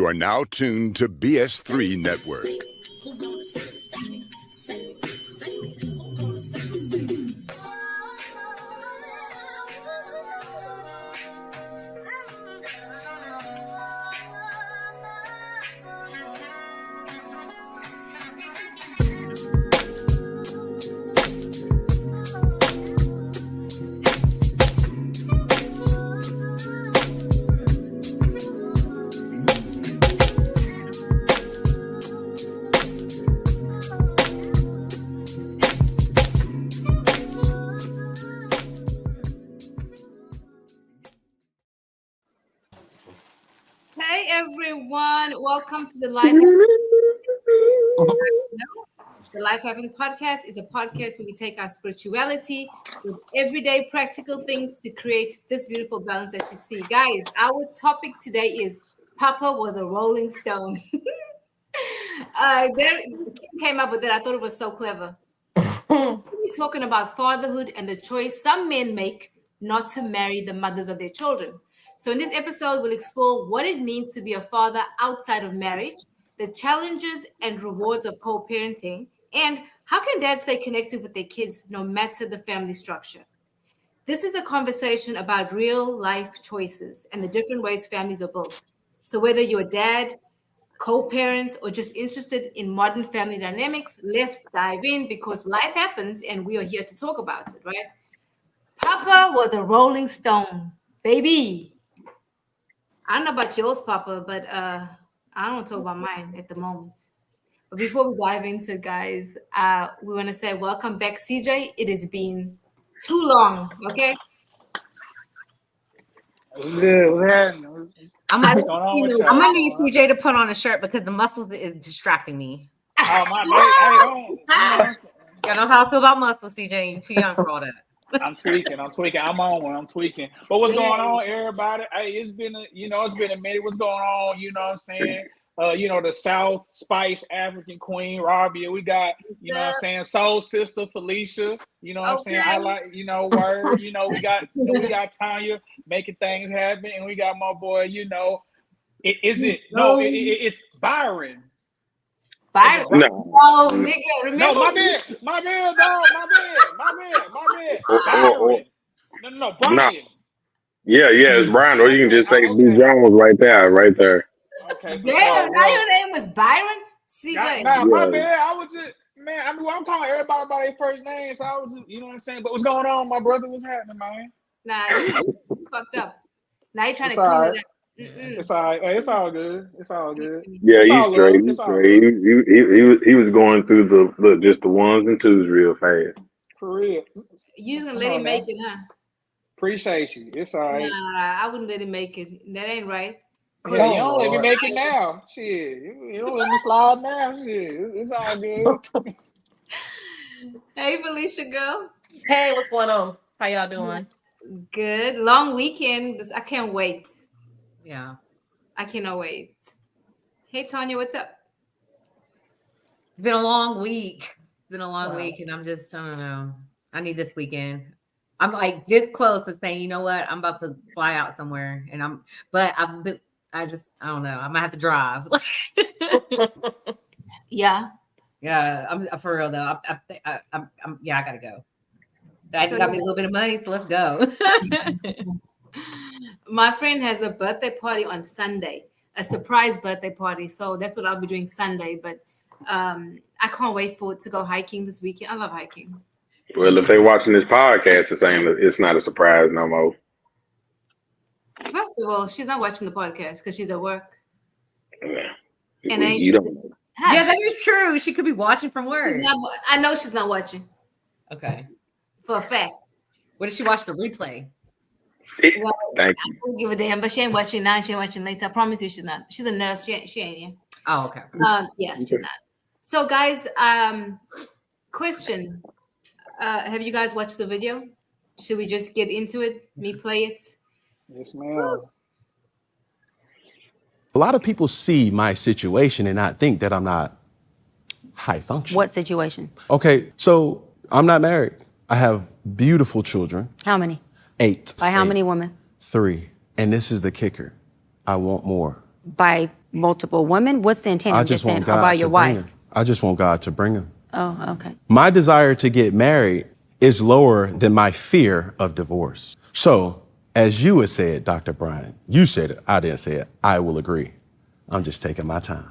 You are now tuned to BS3 Network. Hey everyone, welcome to the Life Having Podcast. Is a podcast where we take our spirituality with everyday practical things to create this beautiful balance that you see. Guys, our topic today is Poppa was a Rolling Stone. There came up with it. I thought it was so clever. We're talking about fatherhood and the choice some men make not to marry the mothers of their children. So in this episode, we'll explore what it means to be a father outside of marriage, the challenges and rewards of co-parenting, and how can dads stay connected with their kids no matter the family structure. This is a conversation about real life choices and the different ways families are built. So whether you're a dad, co-parents, or just interested in modern family dynamics, let's dive in because life happens and we are here to talk about it, right? Poppa was a Rolling Stone, baby. I don't know about yours, Poppa, but I don't want to talk about mine at the moment. But before we dive into it, guys, we want to say welcome back, CJ. It has been too long, okay? I'm gonna need CJ to put on a shirt because the muscles is distracting me. Oh my! You know how I feel about muscles, CJ. You're too young for all that. I'm tweaking. I'm on one. I'm tweaking. But what's going on, everybody? Hey, it's been a minute. What's going on? You know what I'm saying? The South Spice African Queen, Rabia. We got, what I'm saying, Soul Sister Felicia. You know what I'm saying? I like, word. We got Tanya making things happen, and we got my boy. It's Byron. Byron? No. Oh, nigga, remember? No, my bad, dog. My bad. Byron. No, Brian. No. Yeah, it's Brian. Or you can just say B. Jones right there. Okay. Damn, now your name was Byron? CJ. My bad. I was just, I'm calling everybody by their first name, so I was just, you know what I'm saying? But what's going on, my brother? What's happening, man? Nah, you fucked up. Now you're trying to clean it up. It's all right. It's all good. Yeah, he's straight. He was going through the ones and twos real fast. For real. You just gonna let him make it, huh? Appreciate you. It's all right. Nah, I wouldn't let him make it. That ain't right. Yeah, you don't let me make it now. Shit. You don't let me slide now. Shit. It's all good. Hey, Felicia, girl. Hey, what's going on? How y'all doing? Good. Long weekend. I can't wait. Yeah. I cannot wait. Hey, Tanya, what's up? Been a long week. And I'm just, I don't know. I need this weekend. I'm like this close to saying, you know what? I'm about to fly out somewhere. I don't know. I might have to drive. Yeah. Yeah. I'm for real though. I gotta go. I got me a little bit of money, so let's go. My friend has a birthday party on Sunday, a surprise birthday party. So that's what I'll be doing Sunday. But I can't wait to go hiking this weekend. I love hiking. Well, if they're watching this podcast, it's not a surprise no more. First of all, she's not watching the podcast because she's at work. Yeah. And you don't know. Yeah, that is true. She could be watching from work. I know she's not watching. Okay. For a fact. What did she watch the replay? Thank you. I don't give a damn, but she ain't watching now. She ain't watching later. I promise you she's not. She's a nurse. She ain't here. Oh, okay. Yeah, she's not. So, guys, question. Have you guys watched the video? Should we just get into it? Me play it? Yes, ma'am. A lot of people see my situation and not think that I'm not high functioning. What situation? Okay, so I'm not married. I have beautiful children. How many? 8. By how many women? 3. And this is the kicker. I want more. By multiple women? What's the intent of this saying about your wife? I just want God to bring him. Oh, okay. My desire to get married is lower than my fear of divorce. So, as you had said, Dr. Bryant, you said it, I didn't say it, I will agree. I'm just taking my time.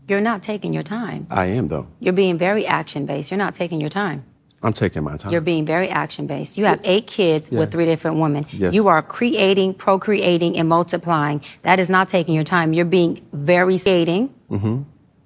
You're not taking your time. I am, though. You're being very action-based. You're not taking your time. I'm taking my time. You're being very action-based. You have 8 kids with 3 different women. Yes. You are creating, procreating, and multiplying. That is not taking your time. You're being very skating.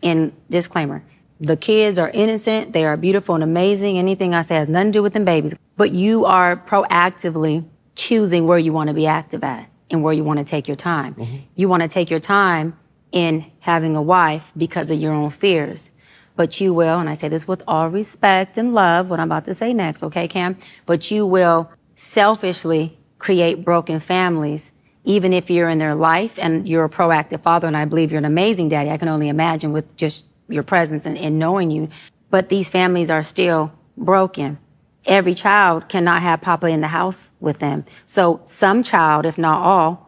And disclaimer, the kids are innocent. They are beautiful and amazing. Anything I say has nothing to do with them babies. But you are proactively choosing where you want to be active at and where you want to take your time. You want to take your time in having a wife because of your own fears. But you will, and I say this with all respect and love, what I'm about to say next, okay, Cam? But you will selfishly create broken families, even if you're in their life and you're a proactive father, and I believe you're an amazing daddy. I can only imagine with just your presence and knowing you. But these families are still broken. Every child cannot have Papa in the house with them. So some child, if not all,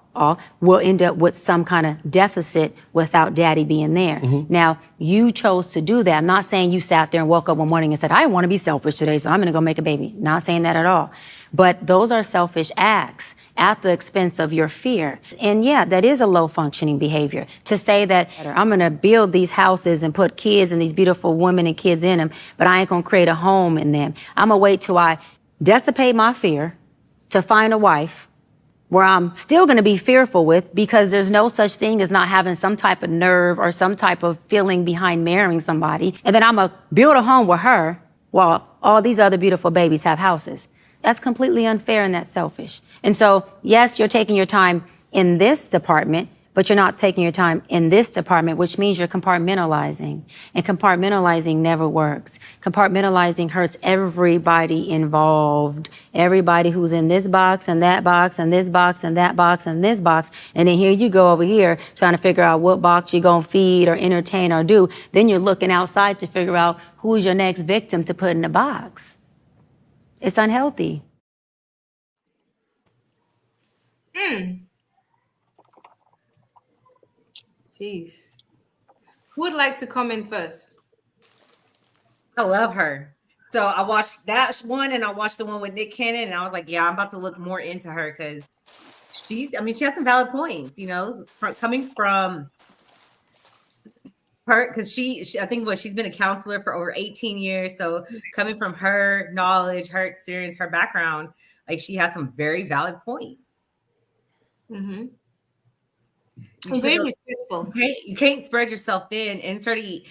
will end up with some kind of deficit without daddy being there. Now, you chose to do that. I'm not saying you sat there and woke up one morning and said, I want to be selfish today, so I'm going to go make a baby. Not saying that at all. But those are selfish acts at the expense of your fear. And yeah, that is a low functioning behavior to say that I'm going to build these houses and put kids and these beautiful women and kids in them, but I ain't going to create a home in them. I'm going to wait till I dissipate my fear to find a wife where I'm still going to be fearful with, because there's no such thing as not having some type of nerve or some type of feeling behind marrying somebody. And then I'm going to build a home with her while all these other beautiful babies have houses. That's completely unfair and that's selfish. And so, yes, you're taking your time in this department, but you're not taking your time in this department, which means you're compartmentalizing. And compartmentalizing never works. Compartmentalizing hurts everybody involved. Everybody who's in this box and that box and this box and that box and this box. And then here you go over here trying to figure out what box you're going to feed or entertain or do. Then you're looking outside to figure out who's your next victim to put in the box. It's unhealthy. Jeez. Who would like to comment first? I love her. So I watched that one and I watched the one with Nick Cannon, and I was like, yeah, I'm about to look more into her because she has some valid points, coming from her, because I think she's been a counselor for over 18 years. So coming from her knowledge, her experience, her background, like she has some very valid points. I'm very respectful. You can't spread yourself thin, and certainly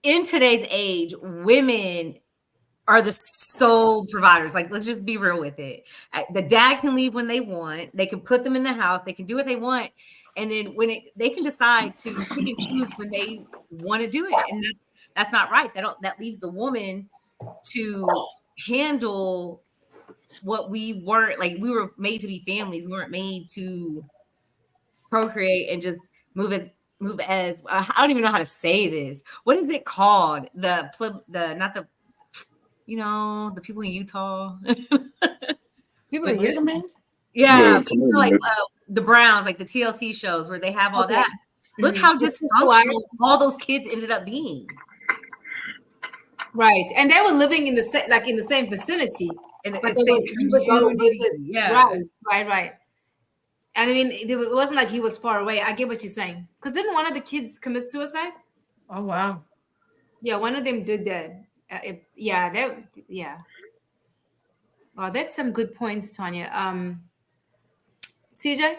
in today's age, women are the sole providers. Like, let's just be real with it. The dad can leave when they want. They can put them in the house. They can do what they want. And then they can decide to pick and choose when they want to do it. And that's not right. That leaves the woman to handle what we weren't. Like, we were made to be families. We weren't made to procreate and just move as I don't even know how to say this. What is it called? The people in Utah. People in Utah. Yeah, like the Browns, like the TLC shows where they have all that. Look how dysfunctional all those kids ended up being. Right, and they were living in the same vicinity. Right. I mean, it wasn't like he was far away. I get what you're saying. Because didn't one of the kids commit suicide? Oh, wow. Yeah, one of them did that. Wow, that's some good points, Tanya. CJ?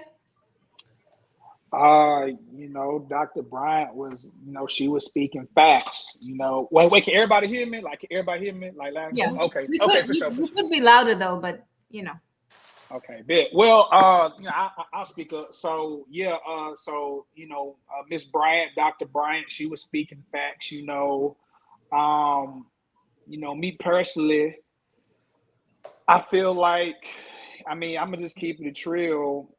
Dr. Bryant was, she was speaking facts. Wait, can everybody hear me? Like, can everybody hear me? Like, loud? Yeah. Okay, for sure. We could be louder though, but Okay, bet. Well, I'll speak up. So Miss Bryant, Dr. Bryant, she was speaking facts. Me personally, I feel like, I'm gonna just keep it real.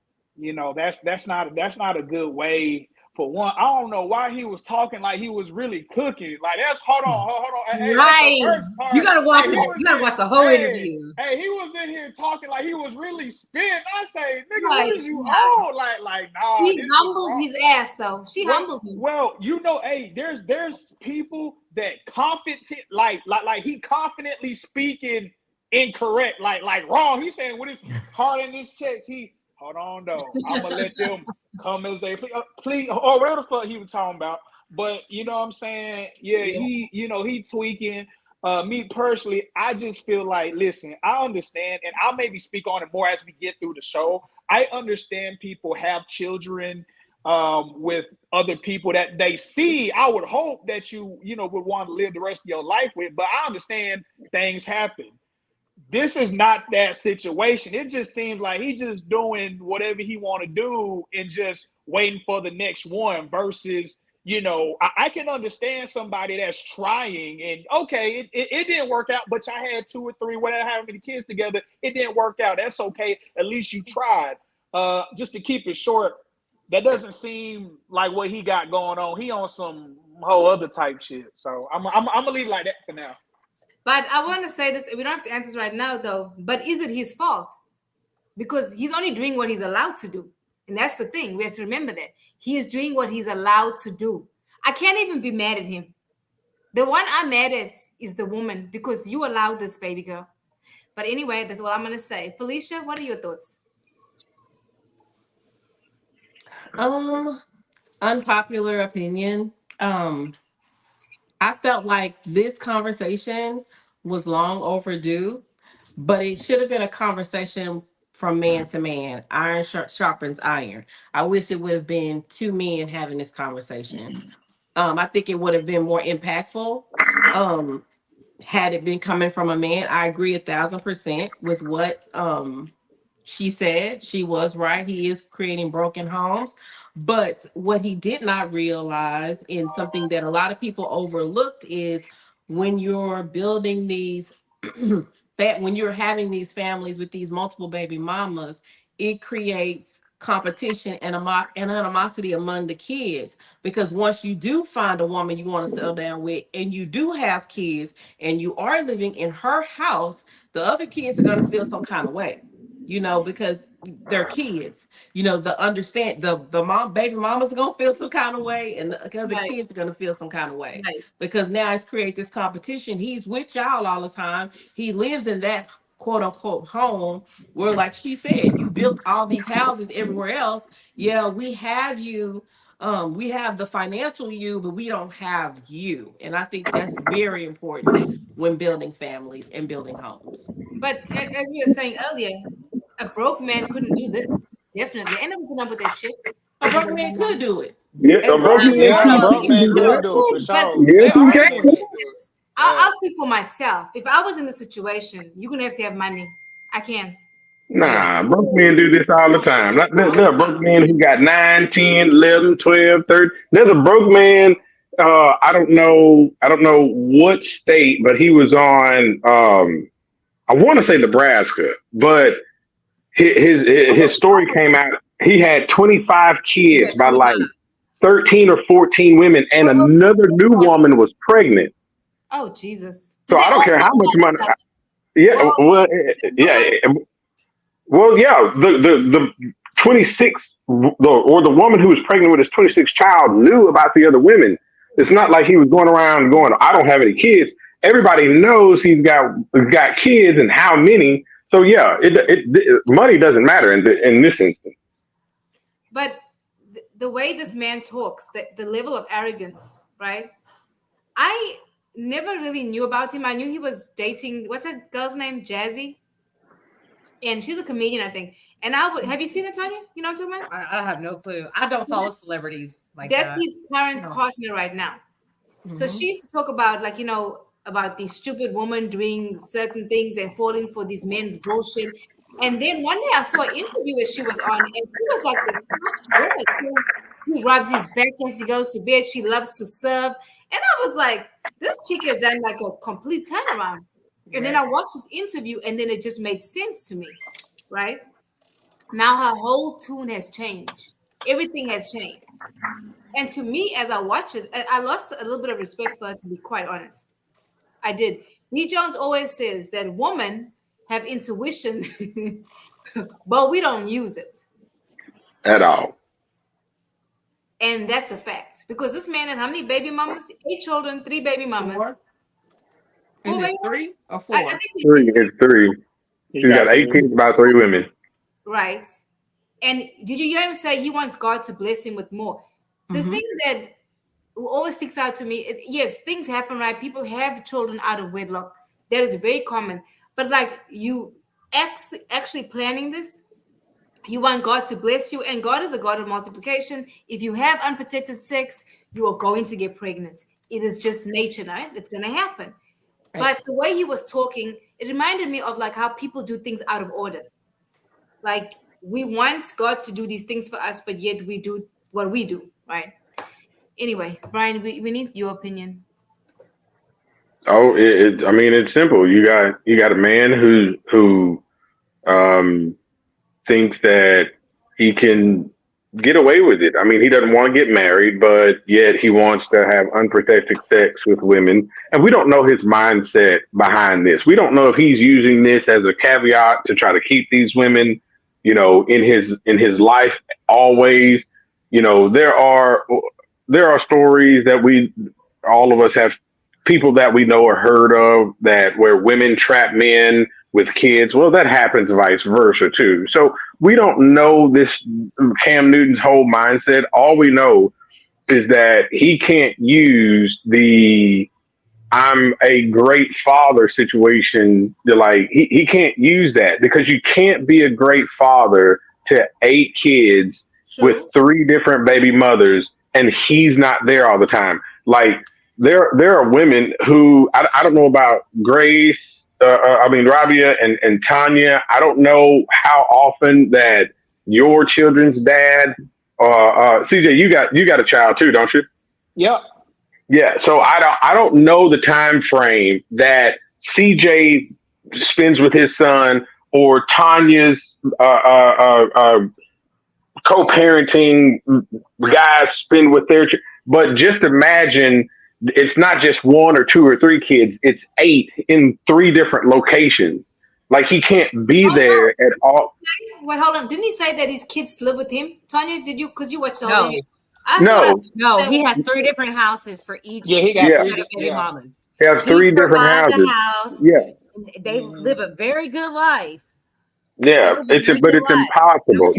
That's not a good way for one, I don't know why he was talking like he was really cooking. Like that's hold on. Hey, that's Right. the first part. You gotta watch Hey, that. You gotta watch the whole interview. Hey, he was in here talking like he was really spitting. I say, nigga, Right, what is you yeah. on? Like, nah. She this is humbled wrong. his ass though. She humbled him. Well, you know, hey, there's people that confident like he confidently speaking incorrect, like wrong. He's saying with his heart in his chest, hold on though. I'm gonna let them come as they please, or whatever the fuck he was talking about. But you know what I'm saying? Yeah, he tweaking. Me personally, I just feel like, listen, I understand, and I'll maybe speak on it more as we get through the show. I understand people have children with other people that they see. I would hope that you would want to live the rest of your life with, but I understand things happen. This is not that situation. It just seems like he's just doing whatever he want to do and just waiting for the next one versus, I can understand somebody that's trying and okay, it didn't work out, but I had 2 or 3, whatever, how many kids together, it didn't work out. That's okay. At least you tried. Just to keep it short, that doesn't seem like what he got going on. He on some whole other type shit. So I'm gonna leave it like that for now. But I want to say this. We don't have to answer this right now, though. But is it his fault? Because he's only doing what he's allowed to do. And that's the thing. We have to remember that. He is doing what he's allowed to do. I can't even be mad at him. The one I'm mad at is the woman because you allowed this, baby girl. But anyway, that's what I'm going to say. Felicia, what are your thoughts? Unpopular opinion. I felt like this conversation was long overdue, but it should have been a conversation from man to man. Iron sharpens iron. I wish it would have been 2 men having this conversation. I think it would have been more impactful had it been coming from a man. I agree 1,000% with what she said. She was right. He is creating broken homes. But what he did not realize, and something that a lot of people overlooked, is when you're building these, when you're having these families with these multiple baby mamas, it creates competition and animosity among the kids. Because once you do find a woman you want to settle down with, and you do have kids, and you are living in her house, the other kids are going to feel some kind of way. Because they're kids. The baby mamas are gonna feel some kind of way, and the other kids are gonna feel some kind of way. Right. Because now it's created this competition. He's with y'all all the time. He lives in that quote unquote home where, like she said, you built all these houses everywhere else. Yeah, we have you. We have the financial you, but we don't have you. And I think that's very important when building families and building homes. But as we were saying earlier, a broke man couldn't do this. Definitely. I never put up with that shit. A broke man could do it. Yeah, a broke man Yeah, bro, can man, do could that. do it for sure. Yes, Yeah, he I can. believe he could do it. I'll speak for myself. If I was in the situation, you're going to have money. I can't. Nah, broke men do this all the time. There are broke men who got 9, 10, 11, 12, 30. There's a broke man. I don't know what state, but he was on. I want to say Nebraska, but his story came out. He had 25 kids by like 13 or 14 women, and another new woman was pregnant. Oh, Jesus. So I don't care how much money. Yeah, well, yeah. Well, yeah, the 26 or the woman who was pregnant with his 26th child knew about the other women. It's not like he was going around going, I don't have any kids. Everybody knows he's got kids and how many. So yeah, money doesn't matter in this instance. But the way this man talks, the level of arrogance, right? I never really knew about him. I knew he was dating, what's that girl's name? Jazzy. And she's a comedian, I think. And have you seen it, Tanya? You know what I'm talking about? I have no clue. I don't follow celebrities like that. That's his current partner right now. Mm-hmm. So she used to talk about, about these stupid women doing certain things and falling for these men's bullshit. And then one day I saw an interview that she was on, and she was like the tough woman. He rubs his back as he goes to bed. She loves to serve. And I was like, this chick has done like a complete turnaround. And then I watched this interview, and then it just made sense to me, right? Now her whole tune has changed. Everything has changed. And to me, as I watch it, I lost a little bit of respect for her, to be quite honest. I did. Nee Jones always says that women have intuition, but we don't use it. At all. And that's a fact. Because this man has how many baby mamas? 8 children, 3 baby mamas. 4? Is Four it baby 3 or 4? I think he Three. did. It's 3. He She's got 8 three. kids by 3 women. Right. And did you hear him say he wants God to bless him with more? The thing that always sticks out to me, yes, things happen, right? People have children out of wedlock. That is very common. But like you actually planning this, you want God to bless you, and God is a God of multiplication. If you have unprotected sex, you are going to get pregnant. It is just nature, right? It's going to happen. But the way he was talking, it reminded me of like how people do things out of order. Like we want God to do these things for us, but yet we do what we do, right? Anyway, Brian, we need your opinion. Oh, I mean, it's simple. You got a man who thinks that he can get away with it. I mean, he doesn't want to get married, but yet he wants to have unprotected sex with women. And we don't know his mindset behind this. We don't know if he's using this as a caveat to try to keep these women, in his life always. There are stories that all of us have, people that we know or heard of, that where women trap men with kids. Well, that happens vice versa too. So we don't know this Cam Newton's whole mindset. All we know is that he can't use the "I'm a great father" situation. Like he can't use that, because you can't be a great father to 8 kids with 3 different baby mothers, and he's not there all the time. Like there are women who I don't know about Grace. Rabia and Tanya. I don't know how often that your children's dad. CJ, you got a child too, don't you? Yep. Yeah. So I don't know the time frame that CJ spends with his son, or Tanya's co-parenting guys spend with their. But just imagine. It's not just 1 or 2 or 3 kids. It's 8 in 3 different locations. Like he can't be there at all. Wait, hold on. Didn't he say that his kids live with him? Tanya, did you? Because you watched the No. whole interview. No. He has 3 different houses for each. Yeah, he got set 3 of baby mamas. He has 3 different provides houses. a house. Yeah. They live a very good life. Yeah, it's impossible.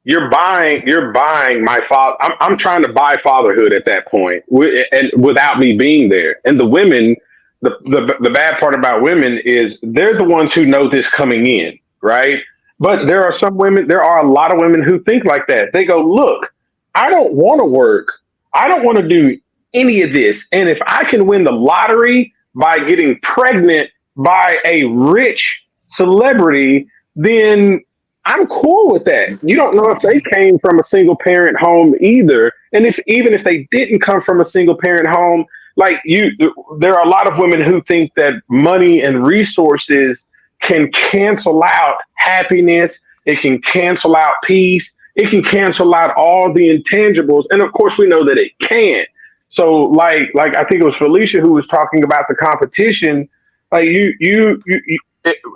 You're buying my father. I'm trying to buy fatherhood at that point, and without me being there. And the women, the bad part about women is they're the ones who know this coming in, right? But there are a lot of women who think like that. They go, look, I don't want to work. I don't want to do any of this. And if I can win the lottery by getting pregnant by a rich celebrity, then I'm cool with that. You don't know if they came from a single parent home either. And even if they didn't come from a single parent home, there are a lot of women who think that money and resources can cancel out happiness. It can cancel out peace. It can cancel out all the intangibles. And of course we know that it can. So like I think it was Felicia who was talking about the competition. Like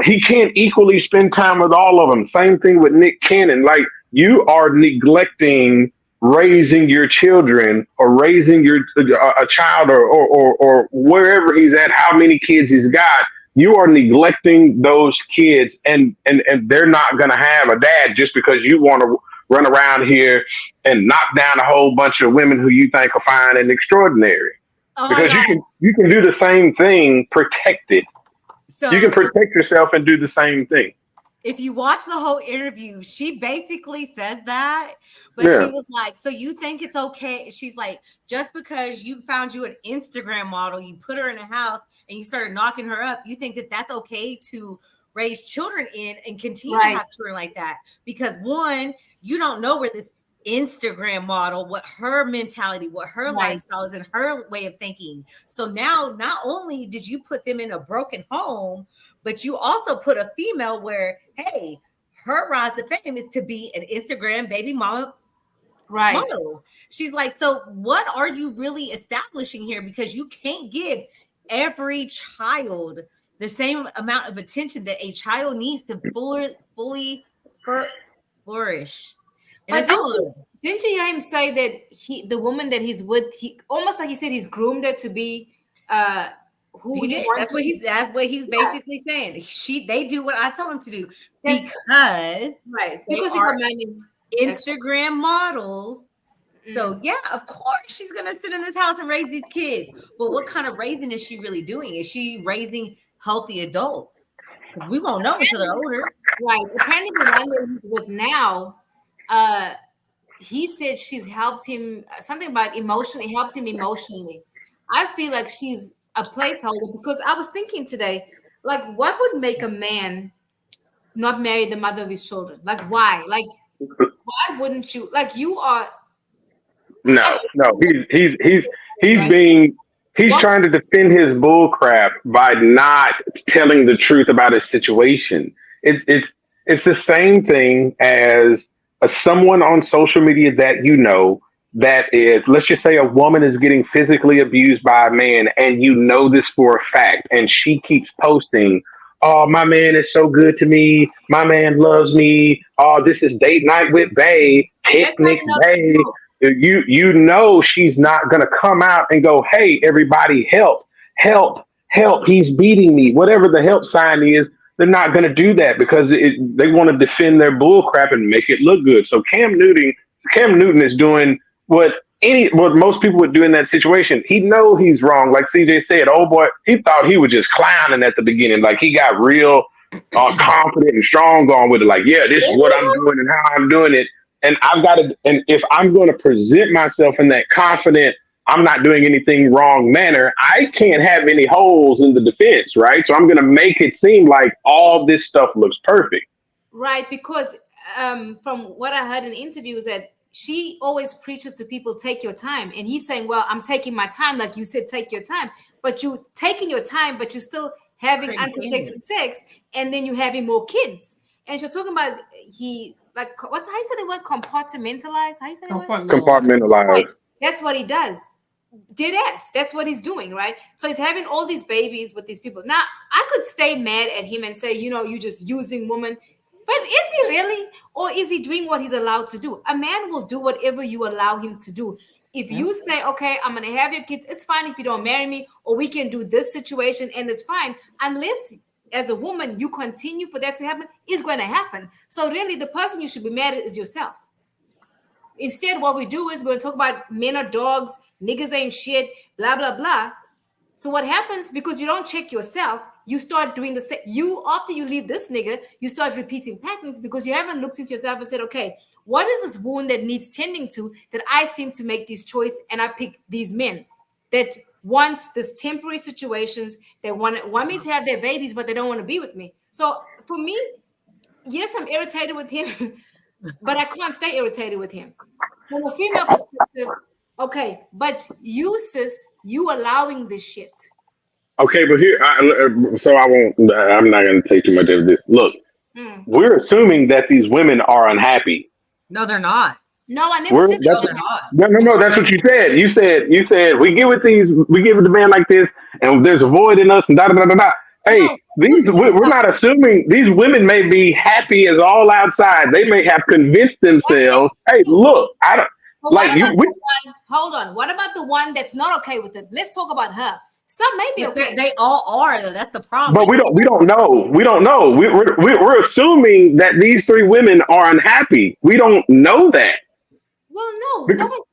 he can't equally spend time with all of them. Same thing with Nick Cannon. Like you are neglecting raising your children, or raising a child, or wherever he's at, how many kids he's got. You are neglecting those kids, and they're not going to have a dad just because you want to run around here and knock down a whole bunch of women who you think are fine and extraordinary. Because you can do the same thing protected. So you can protect yourself and do the same thing. If you watch the whole interview, she basically said that, but she was like, so you think it's okay? She's like, just because you found you an Instagram model, you put her in a house and you started knocking her up, you think that that's okay to raise children in and continue to have children like that? Because one, you don't know where this Instagram model, what her mentality, what her lifestyle is, and her way of thinking. So now, not only did you put them in a broken home, but you also put a female where, hey, her rise to fame is to be an Instagram baby mama Right. model. She's like, so what are you really establishing here? Because you can't give every child the same amount of attention that a child needs to fully flourish. And But it's all didn't you hear him say that the woman that he's with, he almost like he said he's groomed her to be who he he did. wants That's what her to he's basically saying. They do what I tell them to do That's- because right. they Because he are got money. Instagram models. So yeah, of course she's gonna sit in this house and raise these kids. But what kind of raising is she really doing? Is she raising healthy adults? Because we won't know until they're older. Right. Apparently the one that he's with now, he said she's helped him something about emotionally, helps him emotionally. I feel like she's a placeholder because I was thinking today, like, what would make a man not marry the mother of his children? Like, why? Like, why wouldn't you? Like, you are. No. He's Right. he's What? trying to defend his bull crap by not telling the truth about his situation. It's the same thing as someone on social media that that is, let's just say a woman is getting physically abused by a man and you know this for a fact and she keeps posting, oh, my man is so good to me, my man loves me, oh, this is date night with Bae, That's how picnic you know Bae. this. You know she's not gonna come out and go, hey, everybody, help, he's beating me, whatever the help sign is. They're not gonna do that because they want to defend their bull crap and make it look good. So Cam Newton is doing what most people would do in that situation. He know he's wrong. Like CJ said, oh boy, he thought he was just clowning at the beginning. Like he got real confident and strong going with it. Like, yeah, this is what I'm doing and how I'm doing it. And and if I'm going to present myself in that confident, I'm not doing anything wrong manner, I can't have any holes in the defense, right? So I'm going to make it seem like all this stuff looks perfect. Right, because from what I heard in interviews that she always preaches to people, take your time. And he's saying, well, I'm taking my time. Like you said, take your time. But you taking your time, but you're still having unprotected sex. And then you're having more kids. And she's talking about what's how you say the word? Compartmentalize? How you say the word? Compartmentalize. Right. That's what he does. Dead ass. That's what he's doing, right? So he's having all these babies with these people. Now, I could stay mad at him and say, you're just using women. But is he really? Or is he doing what he's allowed to do? A man will do whatever you allow him to do. If you say, okay, I'm going to have your kids, it's fine if you don't marry me, or we can do this situation and it's fine. Unless, as a woman, you continue for that to happen, it's going to happen. So really, the person you should be mad at is yourself. Instead, what we do is we're going to talk about men are dogs, niggas ain't shit, blah, blah, blah. So what happens, because you don't check yourself, you start doing the same. After you leave this nigga, you start repeating patterns because you haven't looked into yourself and said, okay, what is this wound that needs tending to that I seem to make these choices and I pick these men that want this temporary situations, they want me to have their babies, but they don't want to be with me. So for me, yes, I'm irritated with him, but I can't stay irritated with him. From a female perspective, okay, but you, sis, you allowing this shit. Okay, but I'm not going to take too much of this. Look, we're assuming that these women are unhappy. No, they're not. No, I never said they're not. No, that's what you said. You said we give it a man like this, and there's a void in us, and da da da da da. Hey, we're not assuming these women may be happy as all outside. They may have convinced themselves, hey, look, I don't like you. Hold on. What about the one that's not okay with it? Let's talk about her. Some may be okay. They all are, though. That's the problem. But we don't know. We don't know. We're assuming that these three women are unhappy. We don't know that. Well,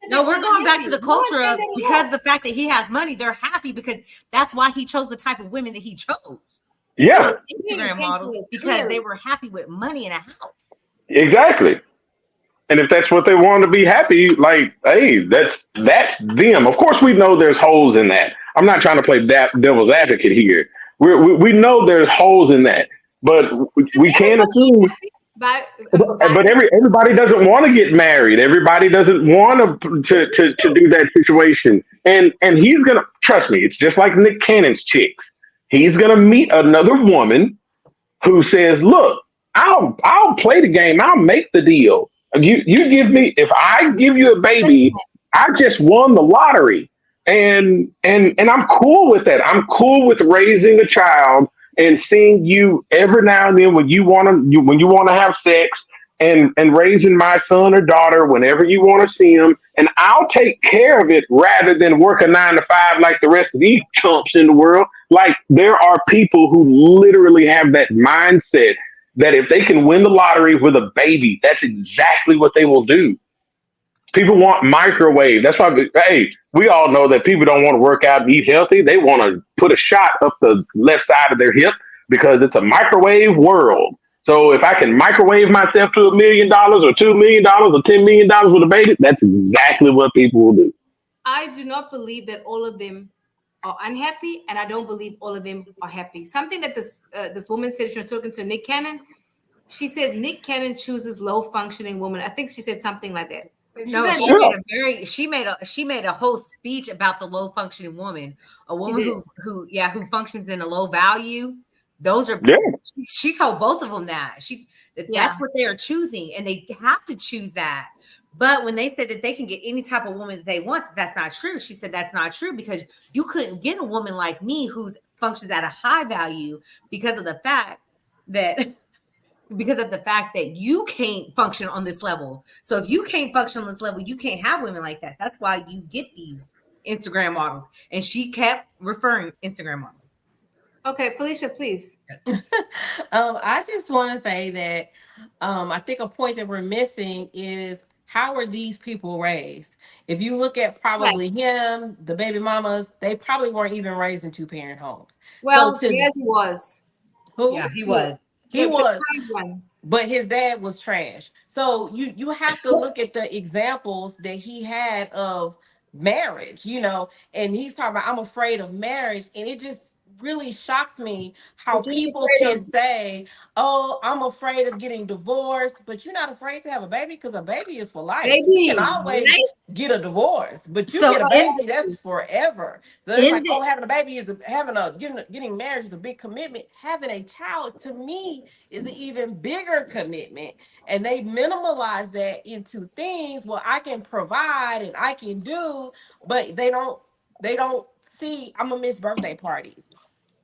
no, we're going back to the culture of because the fact that he has money, they're happy because that's why he chose the type of women that he chose. He chose Instagram models because they were happy with money in a house. Exactly. And if that's what they want to be happy, like, hey, that's them. Of course, we know there's holes in that. I'm not trying to play devil's advocate here. We know there's holes in that, but we can't assume. But everybody doesn't want to get married. Everybody doesn't want to do that situation. And he's gonna trust me. It's just like Nick Cannon's chicks. He's gonna meet another woman who says, "Look, I'll play the game. I'll make the deal. You give me, if I give you a baby, Listen, I just won the lottery, and I'm cool with that. I'm cool with raising a child and seeing you every now and then when you want to have sex, and raising my son or daughter whenever you want to see them, and I'll take care of it rather than work a 9 to 5 like the rest of these chumps in the world. Like, there are people who literally have that mindset that if they can win the lottery with a baby, that's exactly what they will do. People want microwave. That's why, hey, we all know that people don't want to work out and eat healthy. They want to put a shot up the left side of their hip because it's a microwave world. So if I can microwave myself to $1 million or $2 million or $10 million with a baby, that's exactly what people will do. I do not believe that all of them are unhappy, and I don't believe all of them are happy. Something that this woman said, she was talking to Nick Cannon. She said Nick Cannon chooses low functioning women. I think she said something like that. No, she made a whole speech about the low functioning woman, a woman who functions in a low value. Those are she told both of them that that's what they are choosing, and they have to choose that. But when they said that they can get any type of woman that they want, that's not true. She said that's not true because you couldn't get a woman like me who functions at a high value because of the fact that you can't function on this level. So if you can't function on this level, you can't have women like that. That's why you get these Instagram models. And she kept referring Instagram models. Okay, Felicia, please. I just want to say that I think a point that we're missing is how are these people raised? If you look at probably him, the baby mamas, they probably weren't even raised in 2-parent homes. Well, yes, he was. Who? Yeah, he was. He was. But his dad was trash. So you have to look at the examples that he had of marriage, and he's talking about, I'm afraid of marriage. And it just really shocks me how people can say, oh, I'm afraid of getting divorced, but you're not afraid to have a baby because a baby is for life. You can always get a divorce, but you get a baby, that's forever. So it's like, having a baby is getting married is a big commitment. Having a child, to me, is an even bigger commitment. And they minimalize that into things, well, I can provide and I can do, but they don't see, I'm gonna miss birthday parties.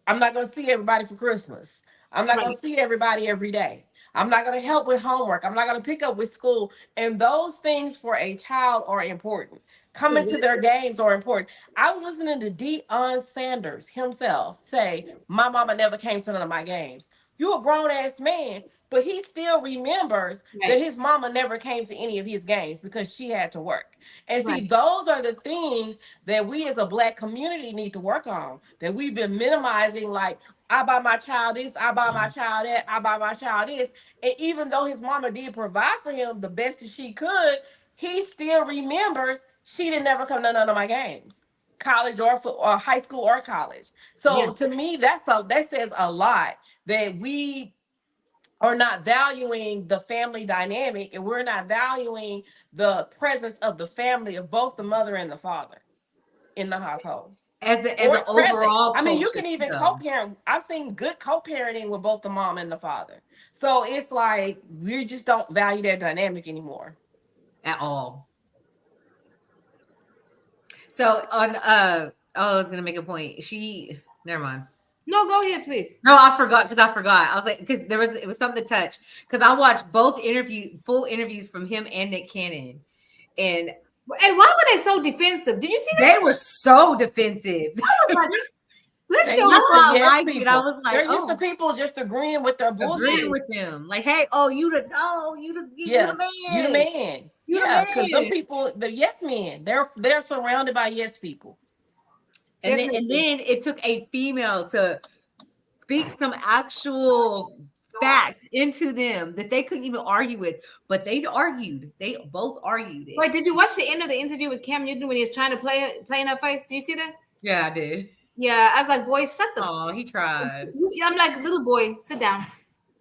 I'm not going to see everybody for Christmas. I'm not going to see everybody every day. I'm not going to help with homework. I'm not going to pick up with school. And those things for a child are important. Coming to their games are important. I was listening to Deion Sanders himself say, my mama never came to none of my games. You're a grown-ass man, but he still remembers that his mama never came to any of his games because she had to work. And see, those are the things that we as a Black community need to work on, that we've been minimizing, like, I buy my child this, I buy my child that, I buy my child this. And even though his mama did provide for him the best that she could, he still remembers she didn't never come to none of my games, college or high school or college. So to me, that says a lot, that we are not valuing the family dynamic, and we're not valuing the presence of the family, of both the mother and the father in the household. As the overall, I mean, you can even co-parent. I've seen good co-parenting with both the mom and the father. So it's like we just don't value that dynamic anymore at all. So on I was gonna make a point. Never mind. No, go ahead, please. No, I forgot. I was like, because it was something to touch. Because I watched both full interviews from him and Nick Cannon, and why were they so defensive? Did you see that? They were so defensive. I was like, listen, I liked it. I was like, they're used to people just agreeing with their bullshit. Agreeing with them, like, hey, you the man. You the man. Because the people, the yes men, they're surrounded by yes people. And then it took a female to speak some actual facts into them that they couldn't even argue with, but they argued. They both argued it. Wait, did you watch the end of the interview with Cam Newton when he was trying to play in her face? Do you see that? Yeah, I did. Yeah, I was like, boy, shut the. Oh, he tried. I'm like, little boy, sit down,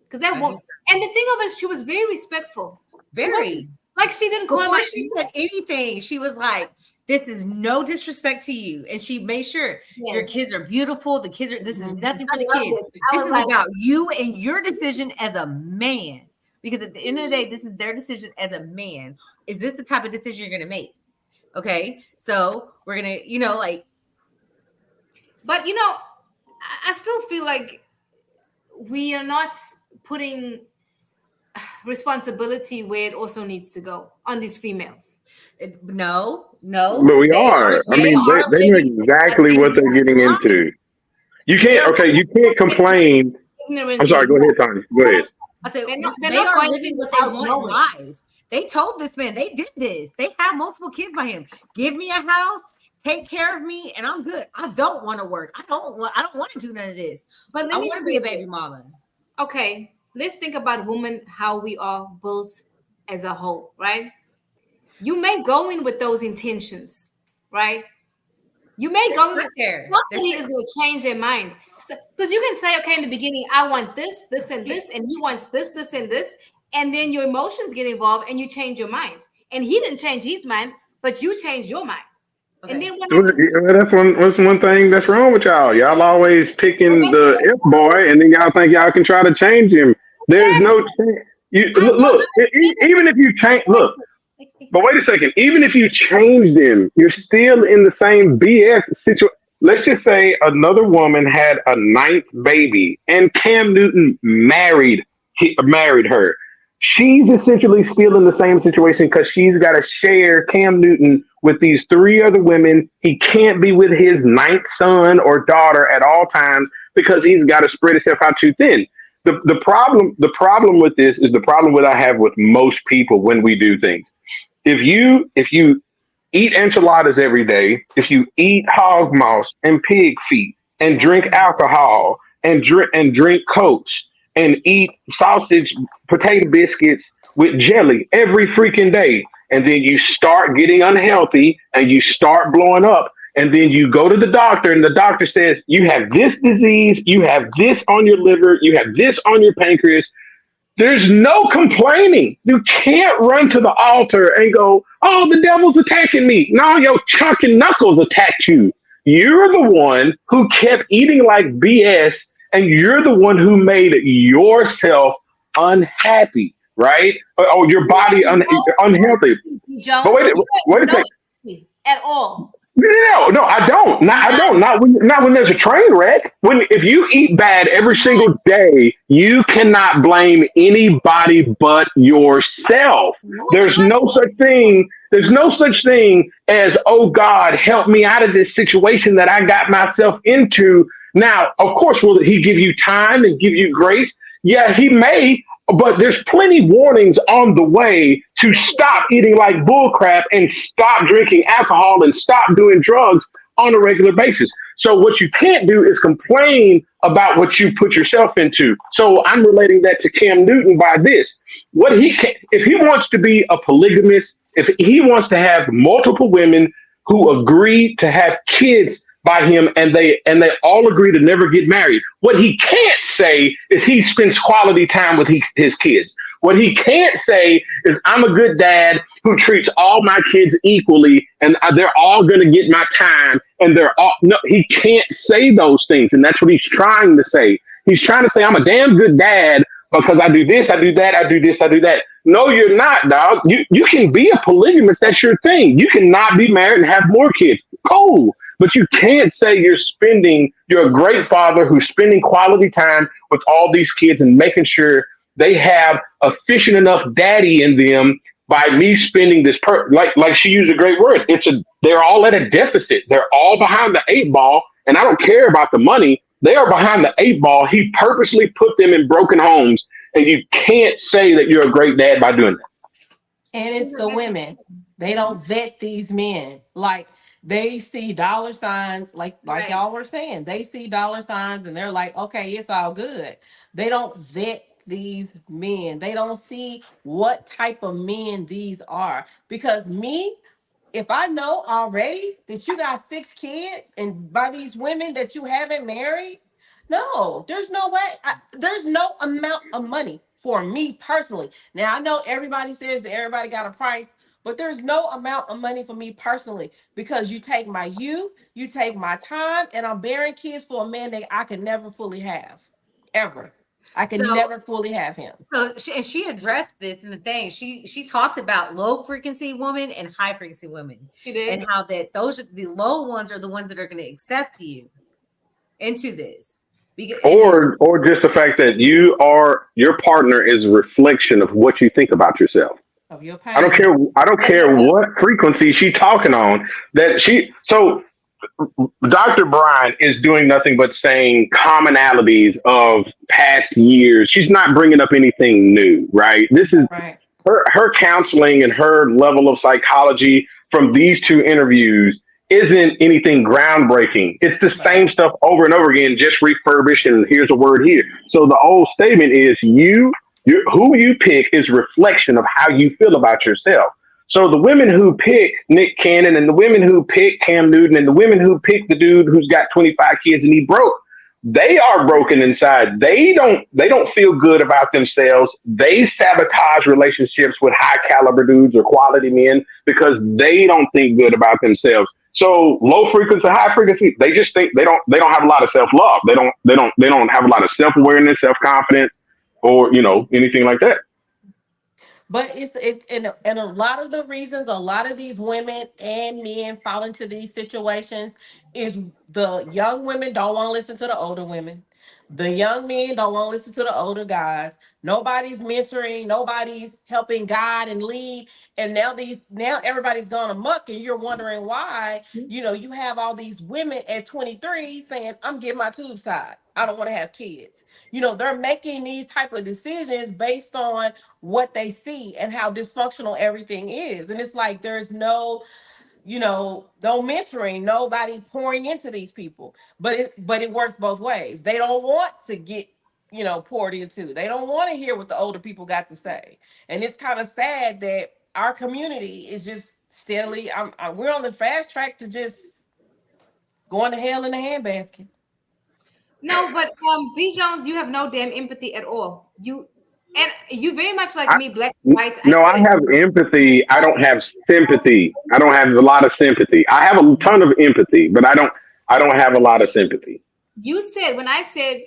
because that woman. And the thing of it, she was very respectful. Very. She didn't call before she said anything. She was like, this is no disrespect to you. And she made sure your kids are beautiful. This is nothing for the kids. This is about you and your decision as a man. Because at the end of the day, this is their decision as a man. Is this the type of decision you're going to make? Okay. So we're going to, like. But, I still feel like we are not putting responsibility where it also needs to go on these females. No. But we are. I mean, they know exactly what they're getting into. You can't complain. I'm sorry. Go ahead, Tony. Go ahead. I said They're not they are going living what they want in life. They told this man they did this. They have multiple kids by him. Give me a house, take care of me, and I'm good. I don't want to work. I don't want to do none of this. But I want to be a baby mama. Okay, let's think about women, how we are built as a whole, right? You may go in with those intentions, right? You may go in there. Somebody is going to change their mind. Because you can say, okay, in the beginning, I want this, this, and this, and he wants this, this, and this. And then your emotions get involved and you change your mind. And he didn't change his mind, but you changed your mind. Okay. And then what happens? That's one thing that's wrong with y'all. Y'all always picking the F boy, and then y'all think y'all can try to change him. There's no change. Look, even if you change, look. But wait a second. Even if you change them, you're still in the same BS situation. Let's just say another woman had a ninth baby, and Cam Newton married her. She's essentially still in the same situation because she's got to share Cam Newton with these three other women. He can't be with his ninth son or daughter at all times because he's got to spread himself out too thin. The problem with this is the problem that I have with most people when we do things. If you eat enchiladas every day, if you eat hog moss and pig feet and drink alcohol and drink Cokes and eat sausage, potato biscuits with jelly every freaking day, and then you start getting unhealthy and you start blowing up, and then you go to the doctor and the doctor says, you have this disease, you have this on your liver, you have this on your pancreas. There's no complaining. You can't run to the altar and go, oh, the devil's attacking me. No, your chuck and knuckles attacked you. You're the one who kept eating like BS, and you're the one who made yourself unhappy, right? Or your body unhealthy. Jones, but wait a second. At all. No, I don't. Not when there's a train wreck. If you eat bad every single day, you cannot blame anybody but yourself. There's no such thing. There's no such thing as, oh God, help me out of this situation that I got myself into. Now, of course, will he give you time and give you grace? Yeah, he may. But there's plenty warnings on the way to stop eating like bullcrap and stop drinking alcohol and stop doing drugs on a regular basis. So what you can't do is complain about what you put yourself into. So I'm relating that to Cam Newton by this. If he wants to be a polygamist, if he wants to have multiple women who agree to have kids by him and they all agree to never get married. What he can't say is he spends quality time with his kids. What he can't say is I'm a good dad who treats all my kids equally and they're all going to get my time and he can't say those things. And that's what he's trying to say. He's trying to say I'm a damn good dad because I do this, I do that, I do this, I do that. No, you're not, dog. You can be a polygamist. That's your thing. You can not be married and have more kids. Cool. But you can't say you're a great father who's spending quality time with all these kids and making sure they have efficient enough daddy in them by me spending this like she used a great word. They're all at a deficit. They're all behind the 8 ball. And I don't care about the money. They are behind the 8 ball. He purposely put them in broken homes. And you can't say that you're a great dad by doing that. And it's the women. They don't vet these men. Like they see dollar signs, like right. Y'all were saying. They see dollar signs and they're like, okay, it's all good. They don't vet these men. They don't see what type of men these are. Because if I know already that you got 6 kids and by these women that you haven't married, no, there's no way. There's no amount of money for me personally. Now, I know everybody says that everybody got a price, but there's no amount of money for me personally because you take my youth, you take my time, and I'm bearing kids for a man that I could never fully have, ever. I can So never fully have him. So she addressed this in the thing. She talked about low frequency women and high frequency women, and how that those are the low ones are the ones that are going to accept you into this. Or just the fact that your partner is a reflection of what you think about yourself. Of your I don't pain. care. I don't care what frequency she's talking on. So Dr. Brian is doing nothing but saying commonalities of past years. She's not bringing up anything new, right? This is Right. her counseling and her level of psychology from these two interviews isn't anything groundbreaking. It's the same stuff over and over again, just refurbished. And here's a word here. So the old statement is who you pick is reflection of how you feel about yourself. So the women who pick Nick Cannon and the women who pick Cam Newton and the women who pick the dude who's got 25 kids and he broke, they are broken inside. They don't feel good about themselves. They sabotage relationships with high caliber dudes or quality men because they don't think good about themselves. So low frequency, high frequency, they just think they don't have a lot of self-love. They don't have a lot of self-awareness, self-confidence, or anything like that. But it's and a lot of the reasons a lot of these women and men fall into these situations is the young women don't want to listen to the older women. The young men don't want to listen to the older guys. Nobody's mentoring, nobody's helping guide and lead. And now everybody's gone amok, and you're wondering why, you have all these women at 23 saying, I'm getting my tubes tied. I don't want to have kids. They're making these type of decisions based on what they see and how dysfunctional everything is. And it's like there's no mentoring, nobody pouring into these people. But it works both ways. They don't want to get poured into. They don't want to hear what the older people got to say. And it's kind of sad that our community is just steadily we're on the fast track to just going to hell in a handbasket. No, but B Jones, you have no damn empathy at all. You very much like me, black and white. No, I have empathy. I don't have sympathy. I don't have a lot of sympathy. I have a ton of empathy, but I don't have a lot of sympathy. You said when I said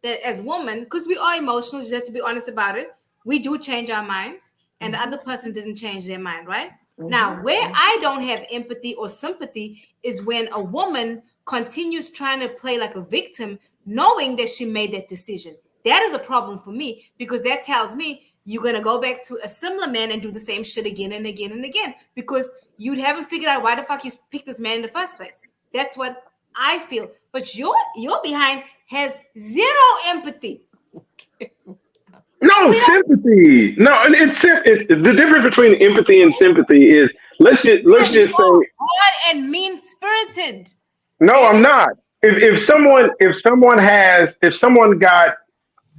that as women, because we are emotional, just to be honest about it, we do change our minds, and the other person didn't change their mind, right? Now, where I don't have empathy or sympathy is when a woman continues trying to play like a victim, knowing that she made that decision. That is a problem for me, because that tells me you're going to go back to a similar man and do the same shit again and again and again, because you haven't figured out why the fuck you picked this man in the first place. That's what I feel. But your behind has zero empathy. No sympathy. No, and it's the difference between empathy and sympathy is let's just say hard and mean spirited. no, I'm not. If someone got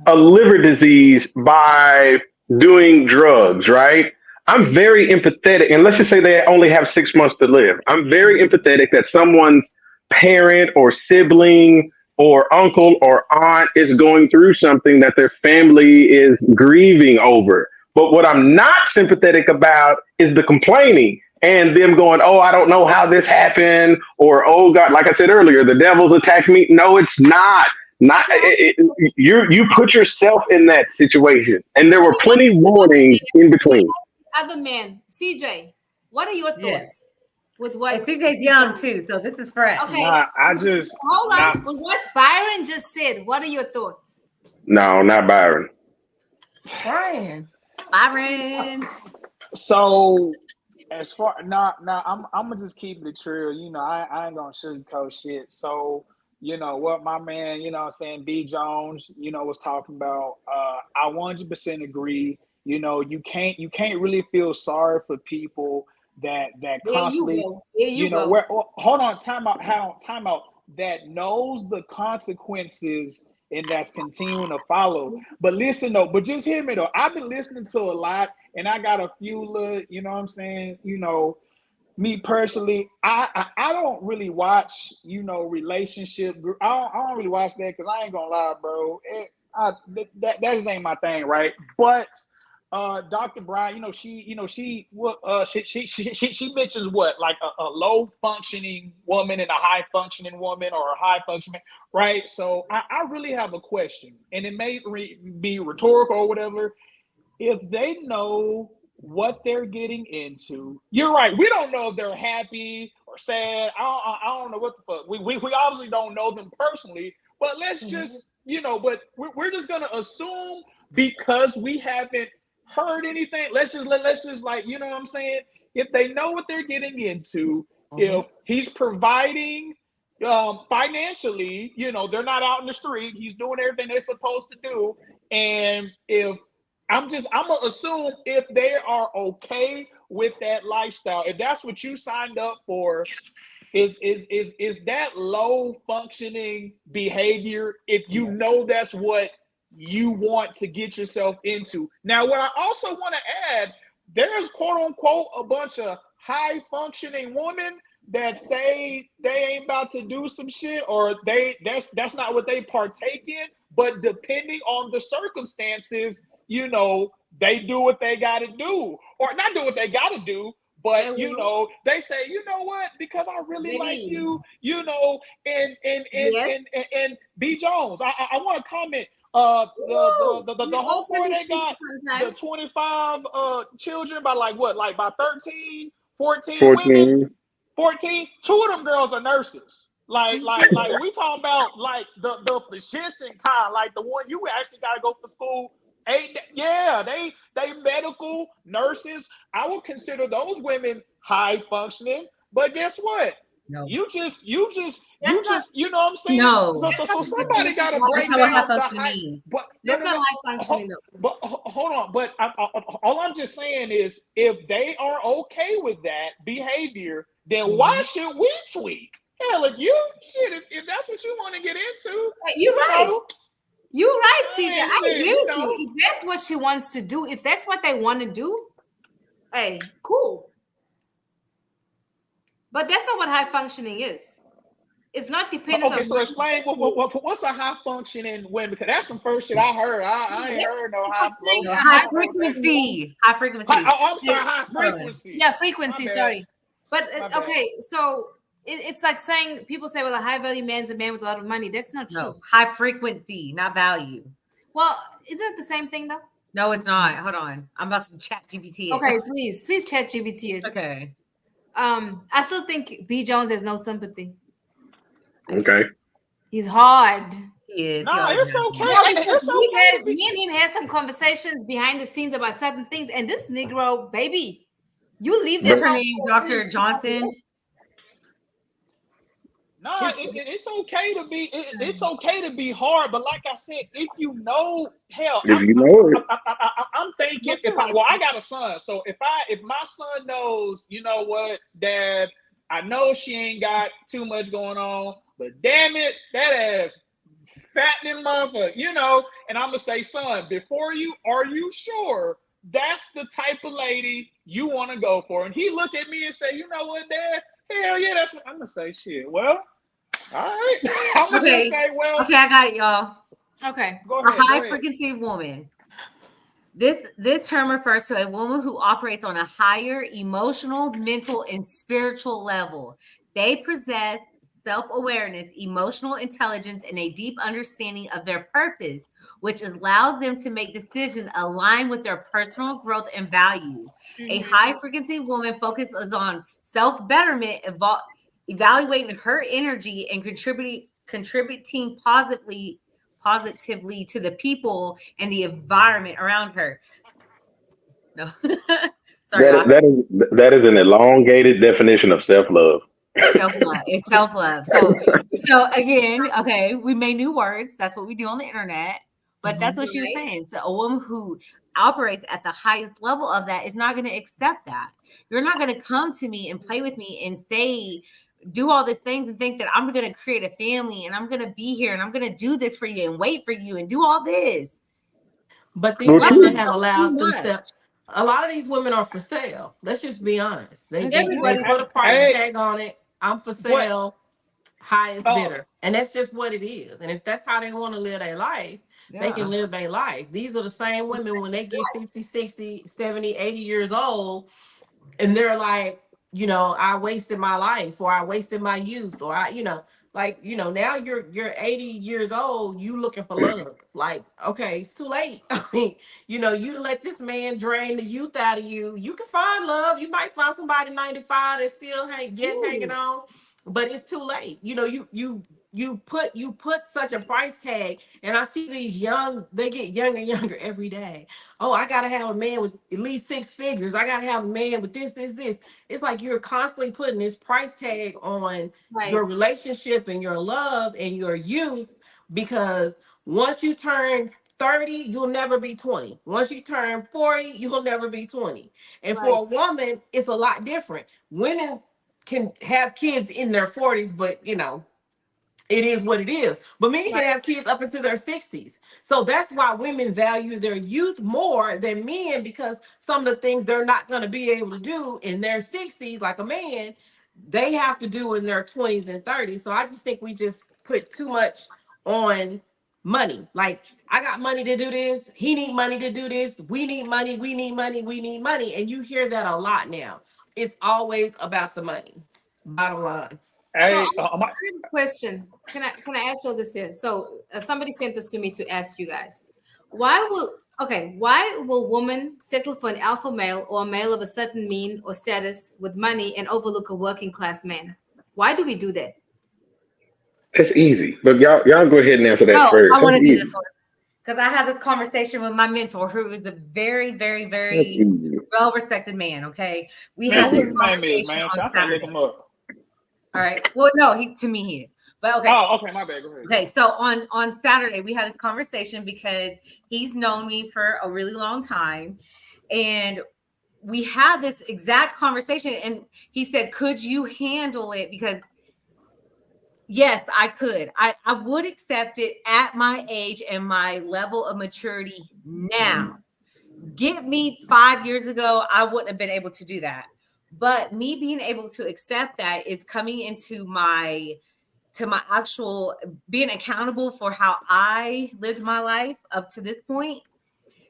a liver disease by doing drugs, right? I'm very empathetic, and let's just say they only have 6 months to live. I'm very empathetic that someone's parent or sibling or uncle or aunt is going through something that their family is grieving over. But what I'm not sympathetic about is the complaining and them going, oh, I don't know how this happened, or oh God, like I said earlier, the devil's attacked me. No, it's not. You put yourself in that situation, and there were plenty warnings in between. Other man, CJ, what are your thoughts with what? And CJ's young too, so this is fresh. Okay, I just hold on. With what Byron just said, what are your thoughts? No, not Byron. Byron. So as far I'm gonna just keep it true. I ain't gonna sugarcoat shit. So what my man, B Jones, was talking about. I 100% agree. You can't really feel sorry for people that constantly. There you go. Hold on, time out. That knows the consequences and that's continuing to follow. But listen though, but just hear me though. I've been listening to a lot, and I got a few little, what I'm saying, me personally, I don't really watch, relationship group. I don't really watch that, because I ain't gonna lie, bro. That just ain't my thing, right? But Dr. Brian, she mentions what, like a low functioning woman and a high functioning woman, or a high functioning, right? So I really have a question, and it may be rhetorical or whatever. If they know what they're getting into, you're right. We don't know if they're happy or sad. I don't know what the fuck. We obviously don't know them personally, but let's just, but we're just gonna assume, because we haven't heard anything. Let's just like, you know what I'm saying? If they know what they're getting into, if he's providing financially, they're not out in the street. He's doing everything they're supposed to do, and if I'm gonna assume if they are okay with that lifestyle, if that's what you signed up for, is that low functioning behavior, if you know that's what you want to get yourself into. Now, what I also want to add, there's quote unquote a bunch of high functioning women that say they ain't about to do some shit, or that's not what they partake in, but depending on the circumstances, they do what they got to do, or not do what they got to do, but they say, you know what, because I really like you, and B Jones, I want to comment. The whole boy they got the 25 children by by 13, 14 women. 14, 2 of them girls are nurses. Like we talking about like the physician kind, like the one you actually gotta go to school. They medical nurses. I would consider those women high functioning, but guess what? No. You just you know what I'm saying? No. So somebody got to break down down the high means. But that's not high functioning though. But hold on. But all I'm just saying is, if they are okay with that behavior, then why should we tweak? Hell, if that's what you want to get into, you're right. You're right, CJ. I agree with you. If that's what she wants to do, if that's what they want to do, hey, cool. But that's not what high functioning is. It's not dependent on. Okay, so explain what's a high functioning women, because that's some first shit I heard. I ain't heard no high frequency. High frequency. I'm sorry, high frequency. Yeah, frequency. Sorry, but okay. So it's like saying, people say, well, a high value man's a man with a lot of money. That's not true. No, high frequency, not value. Well, isn't it the same thing though? No, it's not. Hold on, I'm about to chat GPT it. Okay, please chat GPT it. Okay. I still think B Jones has no sympathy. Okay. He's hard. He is. No, it's okay. No, because me and him had some conversations behind the scenes about certain things, and this Negro, baby, you leave this. What's her name? Dr. Johnson. No, it's okay to be. It's okay to be hard, but like I said, if you know, hell, I'm thinking. I got a son, so if my son knows, you know what, Dad, I know she ain't got too much going on, but damn it, that ass fattening motherfucker, and I'm gonna say, son, are you sure that's the type of lady you want to go for? And he look at me and say, you know what, Dad, hell yeah, that's what I'm gonna say. Shit, well, all right. I'm gonna say, well, okay, I got it, y'all. Okay, go ahead. A high frequency woman. This term refers to a woman who operates on a higher emotional, mental, and spiritual level. They possess self-awareness, emotional intelligence, and a deep understanding of their purpose, which allows them to make decisions aligned with their personal growth and value. A high-frequency woman focuses on self-betterment, evaluating her energy, and contributing positively to the people and the environment around her. No, sorry. That is an elongated definition of self-love. Self-love. It's self-love. So again, okay, we made new words. That's what we do on the internet. But that's what she was saying. So a woman who operates at the highest level of that is not going to accept that. You're not going to come to me and play with me and say, do all these things and think that I'm going to create a family and I'm going to be here and I'm going to do this for you and wait for you and do all this. But these women have allowed themselves. A lot of these women are for sale. Let's just be honest. They put a price tag on it. I'm for sale. Highest bidder. And that's just what it is. And if that's how they want to live their life, They can live their life. These are the same women when they get 50, 60, 70, 80 years old, and they're like, you know, I wasted my life, or I wasted my youth, or I, you know, like, you know, now you're 80 years old, you looking for love. Like, okay, it's too late. I mean, you know, you let this man drain the youth out of you. You can find love. You might find somebody 95 that's still hanging on, but it's too late. You know, you put such a price tag, and I see these they get younger and younger every day. Oh, I gotta have a man with at least 6 figures. I gotta have a man with this. It's like you're constantly putting this price tag on your relationship and your love and your youth, because once you turn 30, you'll never be 20. Once you turn 40, you'll never be 20. And for a woman, it's a lot different. Women can have kids in their 40s, but you know, it is what it is. But men can have kids up into their 60s. So that's why women value their youth more than men, because some of the things they're not going to be able to do in their 60s, like a man, they have to do in their 20s and 30s. So I just think we just put too much on money. Like, I got money to do this. He need money to do this. We need money. We need money. We need money. And you hear that a lot now. It's always about the money. Bottom line. Hey, So I have a question. Can I ask you this here? So somebody sent this to me to ask you guys. Why will women settle for an alpha male or a male of a certain mean or status with money and overlook a working class man? Why do we do that? It's easy, but y'all go ahead and answer that first. I want to do easy. this one because I had this conversation with my mentor, who is a very, very, very well-respected man. Okay, we had this conversation on Saturday. All right. Well, no, to me he is. But okay. Oh, okay, my bad. Go ahead. Okay, so on Saturday we had this conversation because he's known me for a really long time, and we had this exact conversation, and he said, "Could you handle it?" Because yes, I could. I would accept it at my age and my level of maturity now. Get me 5 years ago, I wouldn't have been able to do that. But me being able to accept that is coming into my actual being accountable for how I lived my life up to this point.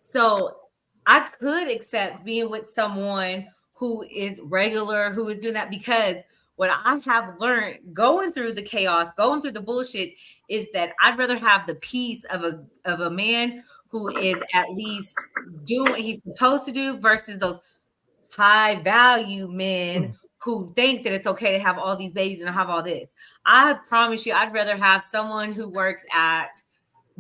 So I could accept being with someone who is regular, who is doing that, because what I have learned going through the chaos, going through the bullshit, is that I'd rather have the peace of a man who is at least doing what he's supposed to do versus those high value men who think that it's okay to have all these babies and have all this. I promise you, I'd rather have someone who works at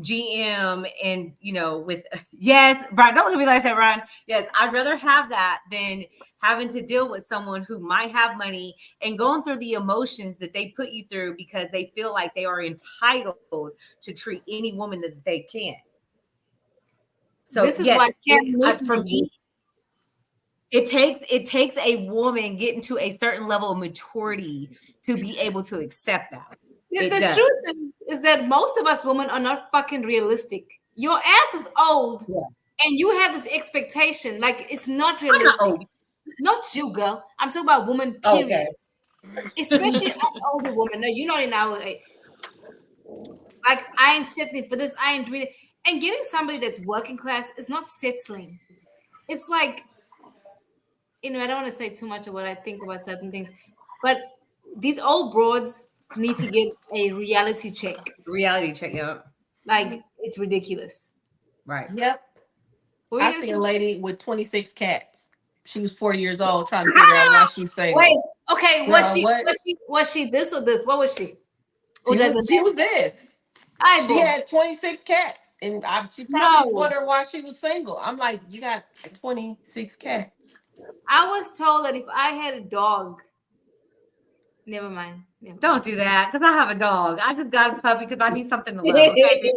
GM and, you know, with, yes, Brian, don't look at me like that, Brian. Yes, I'd rather have that than having to deal with someone who might have money and going through the emotions that they put you through because they feel like they are entitled to treat any woman that they can. So this is why for me, it takes a woman getting to a certain level of maturity to be able to accept that. The truth is that most of us women are not fucking realistic. Your ass is old, and you have this expectation. Like, it's not realistic. Not you, girl. I'm talking about women, period. Okay. Especially us older women. No, you're not in our age. Like, I ain't settling for this. I ain't doing it. And getting somebody that's working class is not settling. It's like, you know, I don't want to say too much of what I think about certain things, but these old broads need to get a reality check. Yeah. Like, it's ridiculous. Right. Yep. I see a lady with 26 cats. She was 40 years old trying to figure out why she's single. Wait, okay, was she this or this? What was she? She was this. She had 26 cats. And she probably wondered why she was single. I'm like, you got 26 cats. I was told that if I had a dog, never mind. Don't do that, because I have a dog. I just got a puppy because I need something to love. Okay?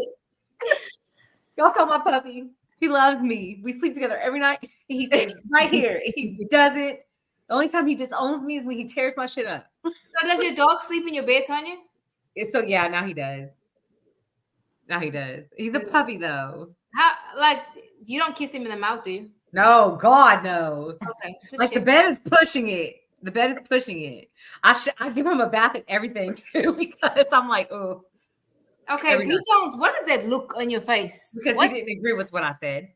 Y'all call my puppy. He loves me. We sleep together every night. He stays right here. He doesn't. The only time he disowns me is when he tears my shit up. So does your dog sleep in your bed, Tanya? Yeah, now he does. He's a puppy though. How, like, you don't kiss him in the mouth, do you? No, God, no. Okay. Like, the bed is pushing it. I give him a bath and everything too, because I'm like, oh. Okay, Every B night. Jones, what is that look on your face? Because What? you didn't agree with what I said.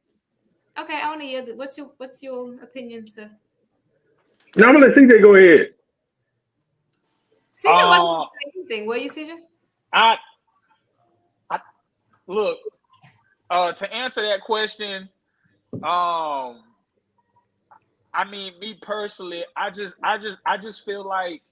Okay, I want to hear. What's your opinion, sir? Now I'm gonna let CJ go ahead. CJ wasn't going to say anything. Were you, CJ? I look. To answer that question, I mean, me personally, I just feel like,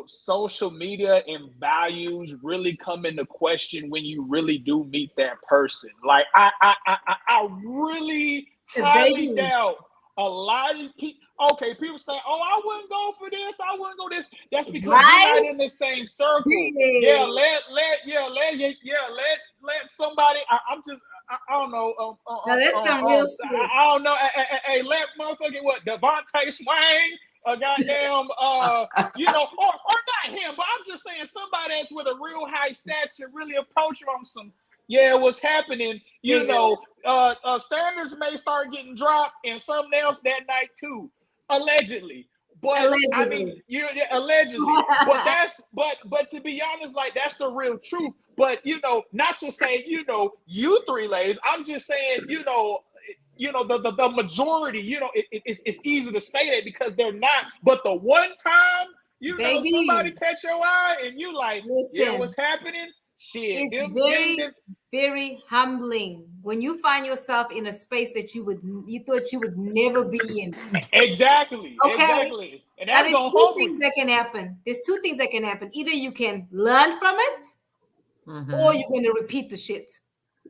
social media and values really come into question when you really do meet that person. Like, I really highly doubt a lot of people. Okay, people say, "Oh, I wouldn't go for this. I wouldn't go this." That's because you're not in the same circle. Yeah, let somebody. I'm just. I don't know. Now that's some real shit. I don't know. Hey, let motherfucking what? Devontae Swain, a goddamn, or not him, but I'm just saying somebody that's with a real high stature really approach him on some. Yeah, what's happening? Standards may start getting dropped and something else that night too, allegedly. But Allegedly. I mean, allegedly. but to be honest, like that's the real truth. But not to say you three ladies. I'm just saying the majority. It's easy to say that because they're not. But the one time somebody catch your eye and you like, yeah, what's happening? Shit, it's very humbling when you find yourself in a space that you thought you would never be in. Exactly. Okay. Exactly. And now that's there's two things that can happen. There's two things that can happen. Either you can learn from it, or you're going to repeat the shit.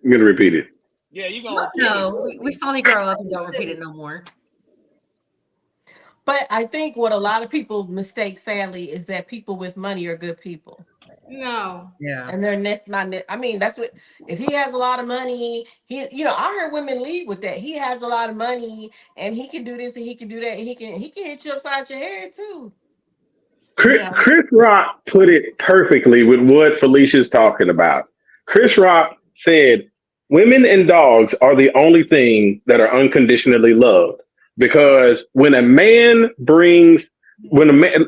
I'm gonna repeat it. Yeah, you're gonna. No, we finally grow up and don't repeat it no more. But I think what a lot of people mistake, sadly, is that people with money are good people. No. Yeah. And they're not. I mean, that's what. If he has a lot of money, I heard women lead with that. He has a lot of money, and he can do this, and he can do that, and he can hit you upside your head too. Chris Rock put it perfectly with what Felicia's talking about. Chris Rock said, "Women and dogs are the only thing that are unconditionally loved because when a man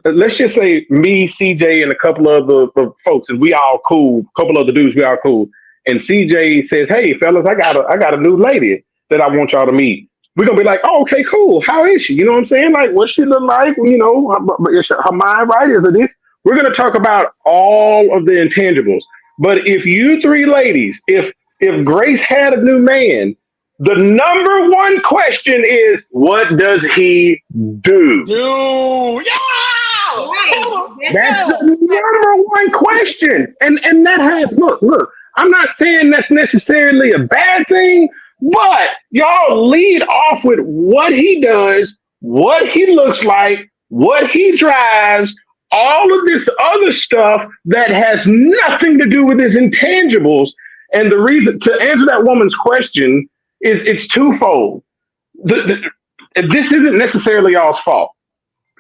let's just say me, CJ, and a couple of the folks, and we all cool, a couple of the dudes, we all cool. And CJ says, "Hey, fellas, I got a new lady that I want y'all to meet." We're gonna be like, "Oh, okay, cool. How is she? You know what I'm saying? Like, what she look like? Is her mind right? Is it this?" We're gonna talk about all of the intangibles. But if you three ladies, if Grace had a new man, the number one question is, what does he do? Yeah! Right. That's the number one question. And that has, look, I'm not saying that's necessarily a bad thing, but y'all lead off with what he does, what he looks like, what he drives, all of this other stuff that has nothing to do with his intangibles. And the reason to answer that woman's question is it's twofold. This isn't necessarily y'all's fault.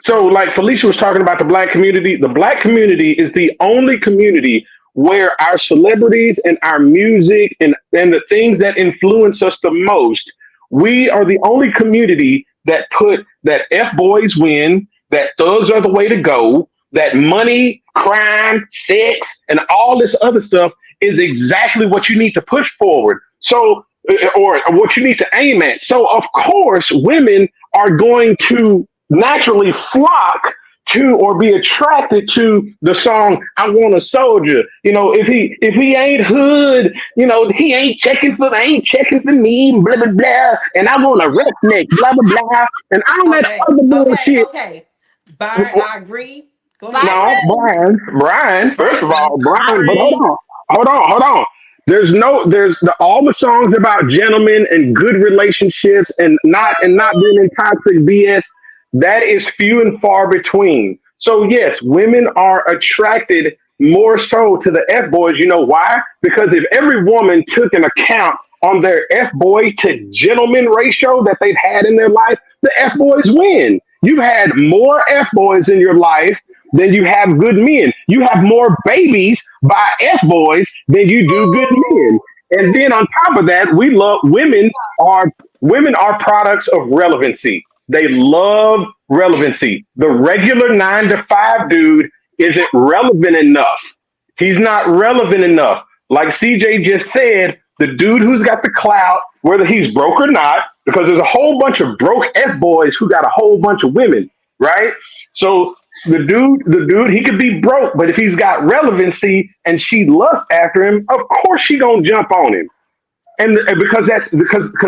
So, like Felicia was talking about the black community is the only community where our celebrities and our music and the things that influence us the most, we are the only community that put that F-boys win, that thugs are the way to go, that money, crime, sex, and all this other stuff is exactly what you need to push forward. So, or what you need to aim at. So, of course, women are going to naturally flock to or be attracted to the song "I Want a Soldier." If he ain't hood, he ain't checking for me, blah blah blah, and I want a redneck, blah blah blah, and all that other bullshit. Okay, Byron, I agree. Go ahead. No, Brian. First of all, Brian. But hold on. There's all the songs about gentlemen and good relationships and not being in toxic BS. That is few and far between. So yes, women are attracted more so to the F-boys. You know why? Because if every woman took an account on their F-boy to gentleman ratio that they've had in their life, the F-boys win. You've had more F-boys in your life than you have good men. You have more babies by F-boys than you do good men. And then on top of that, women are products of relevancy. They love relevancy. The regular 9 to 5 dude isn't relevant enough He's not relevant enough. Like CJ just said, the dude who's got the clout, whether he's broke or not, because there's a whole bunch of broke F boys who got a whole bunch of women, right? So the dude, he could be broke, but if he's got relevancy and she lusts after him, of course she gonna jump on him. And because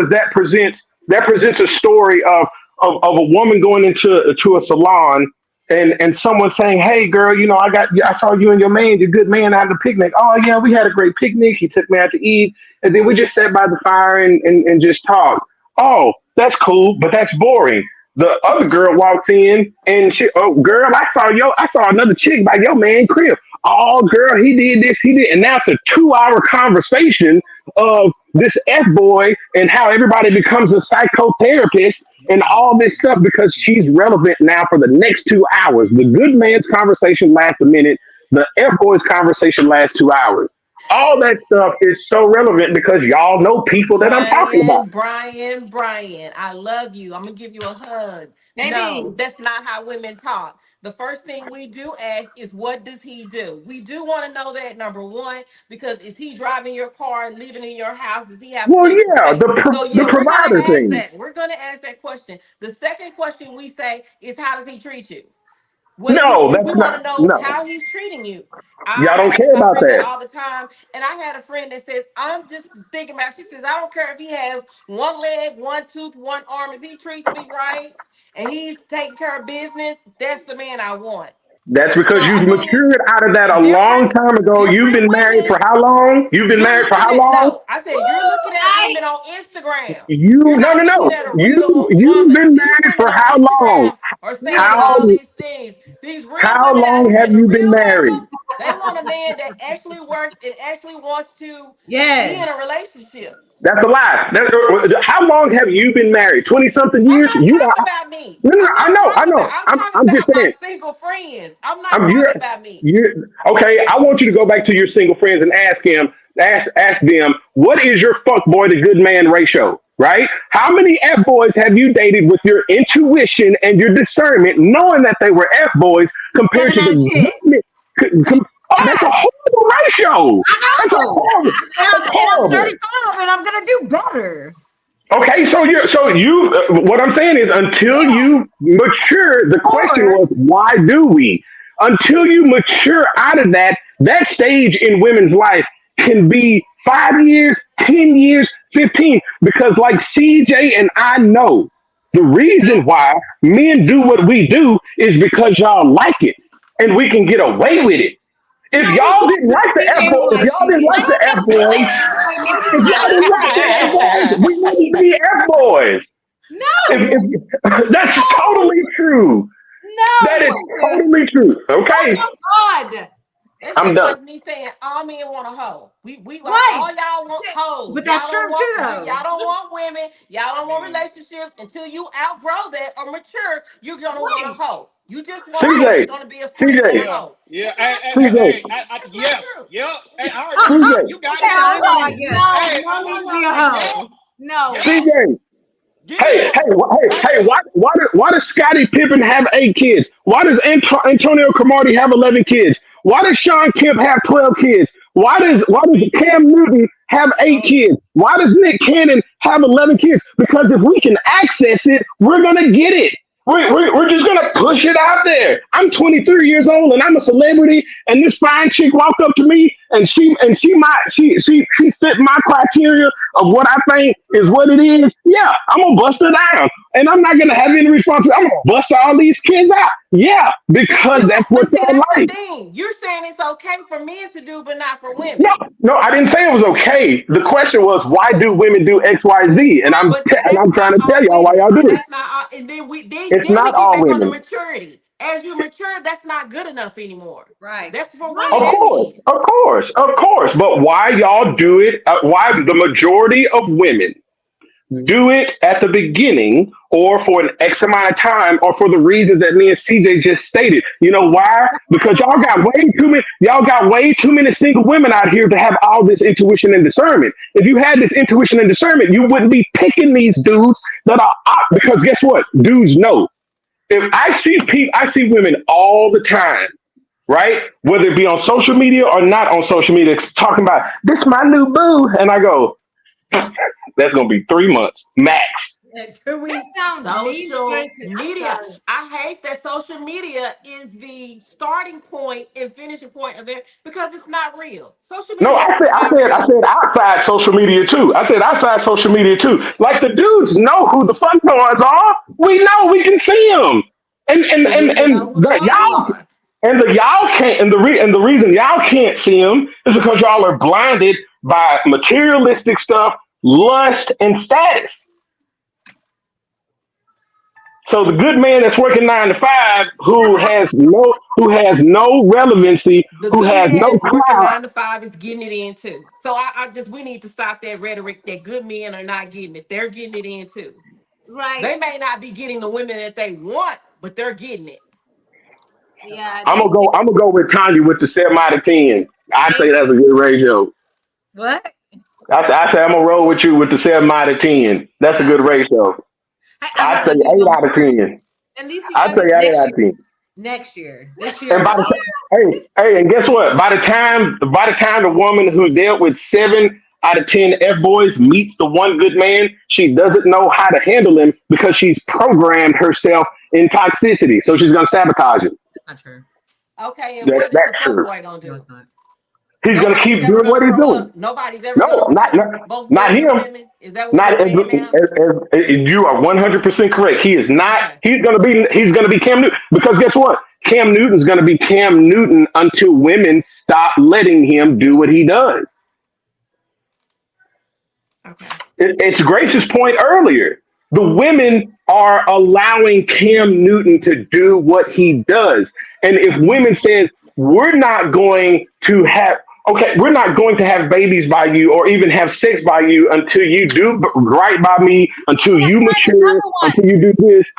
that presents a story of a woman going into to a salon and someone saying, "Hey, girl, I saw you and your man, your good man, out at the picnic. Oh yeah, we had a great picnic. He took me out to eat, and then we just sat by the fire and just talked. Oh, that's cool, but that's boring." The other girl walks in and oh girl, I saw another chick by your man crib. Oh girl, he did this, he did, and now it's a 2 hour conversation of this F boy and how everybody becomes a psychotherapist and all this stuff because she's relevant now for the next 2 hours. The good man's conversation lasts a minute. The F boy's conversation lasts 2 hours. All that stuff is so relevant because y'all know people that I'm talking about. Brian, I love you. I'm gonna give you a hug. Maybe. No, that's not how women talk. The first thing we do ask is, what does he do? We do want to know that, number one, because is he driving your car and living in your house? Does he have a Well, place to yeah, stay? So the yeah, we're gonna provider ask thing. that. We're gonna ask that question. The second question we say is, how does he treat you? No, We that's want to not. know No, how he's treating you. y'all don't I ask care my about friends that that. all the time, and I had a friend that says, I'm just thinking about, she says, I don't care if he has one leg, one tooth, one arm. If he treats me right and he's taking care of business, that's the man I want. That's So because I you've mean, matured out of that a long different time ago. You've different been married women. for how long? You've been You're married for looking how at, long? no, I said you're looking at I women on Instagram. You You're no not no looking no. at a You real you've woman. been These married women for on how long? Instagram are saying How all these things. These real how women out long here, have the you been real married? mama, they want a man that actually works and actually wants to be in Yes. a relationship. That's a lie. How long have you been married? 20 something I'm years? not You talking are. about me. No, no, I'm I not know, I talking about, know. I'm talking I'm just about my saying. single friends. I'm not I'm talking you're about me. you okay. I want you to go back to your single friends and ask them what is your fuck boy to good man ratio, right? How many F boys have you dated with your intuition and your discernment, knowing that they were F boys compared 7 to out of the 10. oh, that's a horrible ratio. I That's a know. horrible. That's And I'm horrible. 35 and I'm gonna do better. Okay, what I'm saying is until Yeah. you mature, the question Or was why do we? Until you mature out of that stage in women's life can be 5 years, 10 years, 15. Because like CJ and I know the reason why men do what we do is because y'all like it and we can get away with it. If No, we y'all don't. didn't like the CJ F is boy, if like y'all she didn't is. like the F boys, Wait, maybe if CJ y'all is didn't like like the F she boys, we wouldn't be F boys. No, That's no, totally true. That is no. totally true. Oh Okay, my God. That's I'm just done. like me saying all men want a hoe. We Right. all y'all want hoes. but that's true too Y'all though. don't want women. Y'all I don't want mean, relationships until you outgrow that or mature. You're gonna want a Right. hoe. You just want a hoe Right. that's CJ, gonna be a freak and a CJ, yeah, hoe. yeah. It's not true. CJ, It's not Yes, true. yep. Hey, I already, CJ, you got Okay, it. So hold I'm on. like, yes, No, Hey, no, no, needs to no, be a no, yep, hoe. no. yep. CJ. Give me Hey, one. Right hey, there. why does Scottie Pippen have 8 kids? Why does Antonio Cromartie have 11 kids? Why does Sean Kemp have 12 kids? Why does Cam Newton have eight Yep. kids? Why does Nick Cannon have 11 kids? Because if we can access it, we're gonna get it. We're just gonna push it out there. I'm 23 years old and I'm a celebrity, and this fine chick walked up to me and she fit my criteria of what I think is what it is. Yeah, I'm gonna bust her down, and I'm not gonna have any responsibility. I'm gonna bust all these kids out. Yeah, because that's what But see, y'all that's the like. thing. You're saying it's okay for men to do, but not for No, women. no, I didn't say it was okay. The question was why do women do X, Y, Z? And But I'm that's trying not to tell all y'all why women, y'all do and it. that's not all. And then It's then we not get all back on the women. maturity. As you mature, that's not good enough anymore. Right. That's for women Of Right. and course, men. of course, of course. But why y'all do it? Why the majority of women do it at the beginning or for an X amount of time or for the reasons that me and CJ just stated. You know why? Because y'all got way too many single women out here to have all this intuition and discernment. If you had this intuition and discernment, you wouldn't be picking these dudes that are out because guess what? Dudes know. If I see women all the time, right? Whether it be on social media or not on social media, talking about this my new boo, and I go, that's gonna be 3 months max. 2 That weeks. sounds mean Social spirited. I'm media. sorry. I hate that social media is the starting point and finishing point of it because it's not real. Social No, media is not I real. said outside social media too. I said outside social media too. Like the dudes know who the fun toys are. We know we can see them, The women know who the models y'all are. and the y'all can't and the reason y'all can't see them is because y'all are blinded by materialistic stuff, lust, and status. So the good man that's working 9 to 5, who has no relevancy, The who good has no man working clout. 9 to 5 is getting it in too. So I just we need to stop that rhetoric that good men are not getting it. They're getting it in too. Right. They may not be getting the women that they want, but they're getting it. Yeah. I'm gonna go with Tanya with the 7 out of 10. I'd say that's a good ratio. What? I say I'm gonna roll with you with the 7 out of 10. That's a Yeah. good ratio. I'm I'd about say to do eight no out of more. ten. At least you I'd say honest. eight Next out year. of ten. Next year. This year. And I'm like, and guess what? By the time the woman who dealt with 7 out of 10 F boys meets the one good man, she doesn't know how to handle him because she's programmed herself in toxicity. So she's gonna sabotage him. that's not true. Okay, and what is the That's fuck true. boy gonna No, do? it's not. He's gonna Nobody's keep ever doing gonna what he's grow doing. up. Nobody's ever No, gonna choose both not men and him. women. Is that what Not we're saying now? you are 100% correct. He is not. Okay. He's gonna be Cam Newton because guess what? Cam Newton's gonna be Cam Newton until women stop letting him do what he does. Okay. It's Grace's point earlier. The women are allowing Cam Newton to do what he does, and if women says we're not going to have babies by you or even have sex by you until you do right by me, until Then you find mature, another until one. you do this.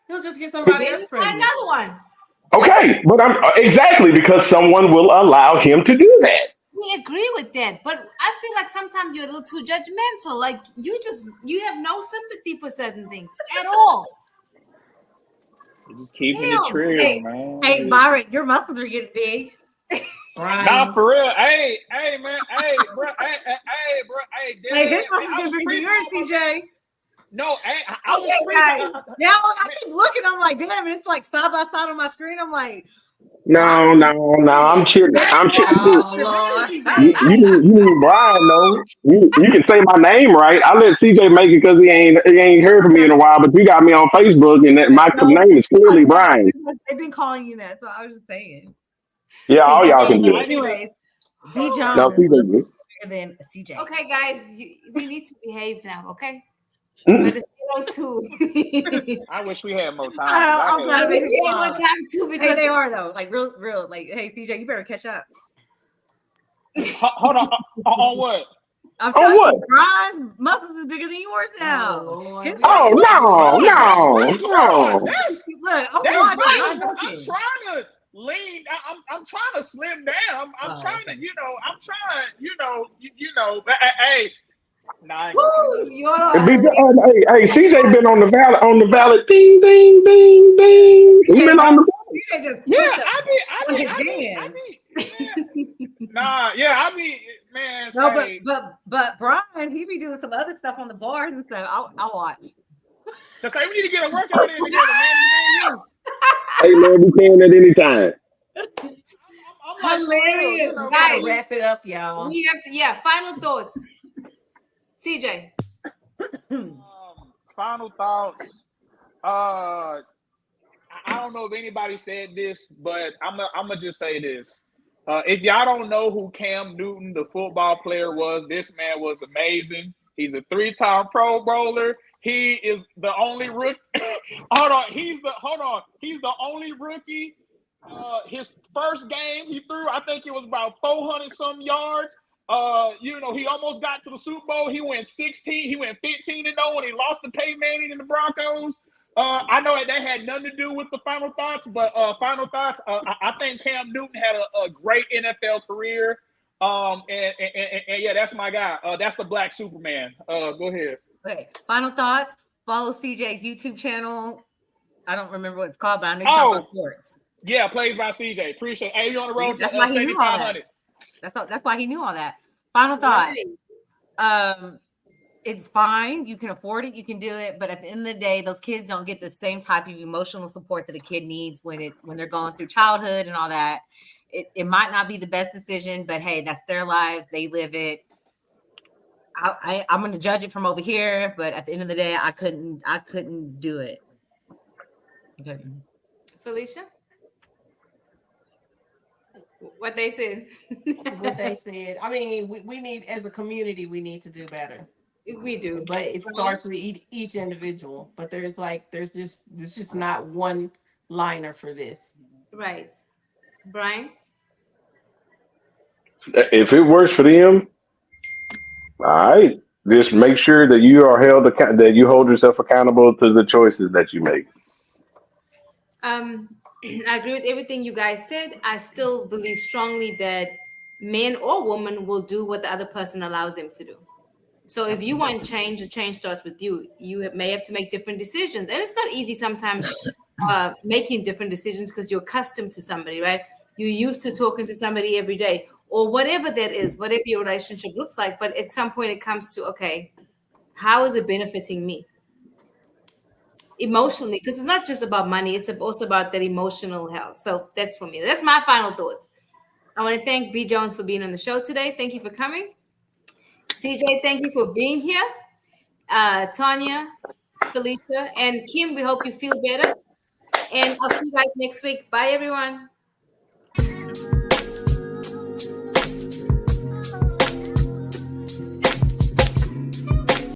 He'll just get somebody Then else you find pregnant. another one. Okay, but I'm exactly because someone will allow him to do that. We agree with that, but I feel like sometimes you're a little too judgmental. Like you have no sympathy for certain things at all. You're just keeping it Damn. trill, Hey, man. Byron, your muscles are getting big. Nah, Brian. for real. Hey, man. Hey, bro. Hey, bro. Hey, Hey, dead his ass. Man, muscles I getting was bigger than creeping yours, on my. CJ. No, I was Okay, creeping. guys. Now I keep looking. I'm like, damn, it's like side by side on my screen. I'm like, Brian. No, no, no. I'm chilling. Man, I'm your chilling muscles too. Oh are bigger, Lord. CJ. You mean Brian? No, you can say my name right. I let CJ make it because he ain't heard from me in a while. But you got me on Facebook, and that my No, name is clearly because Brian. they've been calling you that, so I was just saying. Yeah, Okay, all y'all Okay, can man. do I it. need to. anyways, B. No, Jones was CJ. bigger than CJ. Okay, guys, we need to behave now, okay? Mm-mm. But it's 02. I wish we had more time because I'm I trying to wish make we it had more fun. time too Hey, because they are though. Like real. Like, hey, CJ, you better catch up. hold on. On what? I'm On telling what? you, Brian's muscles is bigger than yours Oh now. Lord. His We Oh gotta muscles. get you no, up. That's no, really bro. no. Look, I'm That's watching. right. I'm I'm looking. trying to lean. I'm trying to slim down. I'm Oh, trying to. okay. I'm trying. Hey. Nah, I ain't gonna say woo, nothing. Hey, CJ been on the ballot. Ding, ding, ding, ding. He CJ been on has the ballot. CJ just Yeah, push up I on be, his I be, I hands. be, man. Nah, yeah, I be, man. No, Say, but Brian, he be doing some other stuff on the bars and stuff. I'll watch. so say we need to get a workout in together, man. This man, you. Hey man, we can at any time. I'm like for real, hilarious, We gotta guys. wrap it up, y'all. We have to, yeah. Final thoughts, CJ. Final thoughts. Uh, I don't know if anybody said this, but I'm gonna just say this. If y'all don't know who Cam Newton, the football player, was, this man was amazing. He's a 3-time Pro Bowler. He is the only rookie. He's the only rookie. His first game he threw, I think it was about 400 some yards. He almost got to the Super Bowl. He went 16. He went 15-0 when he lost to Peyton Manning and the Broncos. I know that had nothing to do with the final thoughts, but final thoughts. I think Cam Newton had a great NFL career. And yeah, that's my guy. That's the Black Superman. Go ahead. Okay. Final thoughts. Follow CJ's YouTube channel. I don't remember what it's called, but I know you talk about Oh, sports. Yeah, played by CJ. Appreciate it. Hey, you on the road to That's why he knew all that. 7,500. That's why he knew all that. Final thoughts. Right. It's fine. You can afford it. You can do it. But at the end of the day, those kids don't get the same type of emotional support that a kid needs when they're going through childhood and all that. It might not be the best decision, but hey, that's their lives. They live it. I'm going to judge it from over here, but at the end of the day, I couldn't do it. Okay. Felicia? What they said. What they said. I mean, we need, as a community, we need to do better. We do. But it starts with each individual. But there's just not one liner for this. Right. Brian? If it works for them, all right. Just make sure that you are that you hold yourself accountable to the choices that you make. I agree with everything you guys said. I still believe strongly that men or women will do what the other person allows them to do. So if you want change, the change starts with you. You may have to make different decisions. And it's not easy sometimes making different decisions because you're accustomed to somebody, right? You're used to talking to somebody every day or whatever that is, whatever your relationship looks like. But at some point it comes to, okay, how is it benefiting me? Emotionally, because it's not just about money, it's also about that emotional health. So that's for me. That's my final thoughts. I want to thank B. Jones for being on the show today. Thank you for coming. CJ, thank you for being here. Tanya, Felicia, and Kim, we hope you feel better. And I'll see you guys next week. Bye, everyone.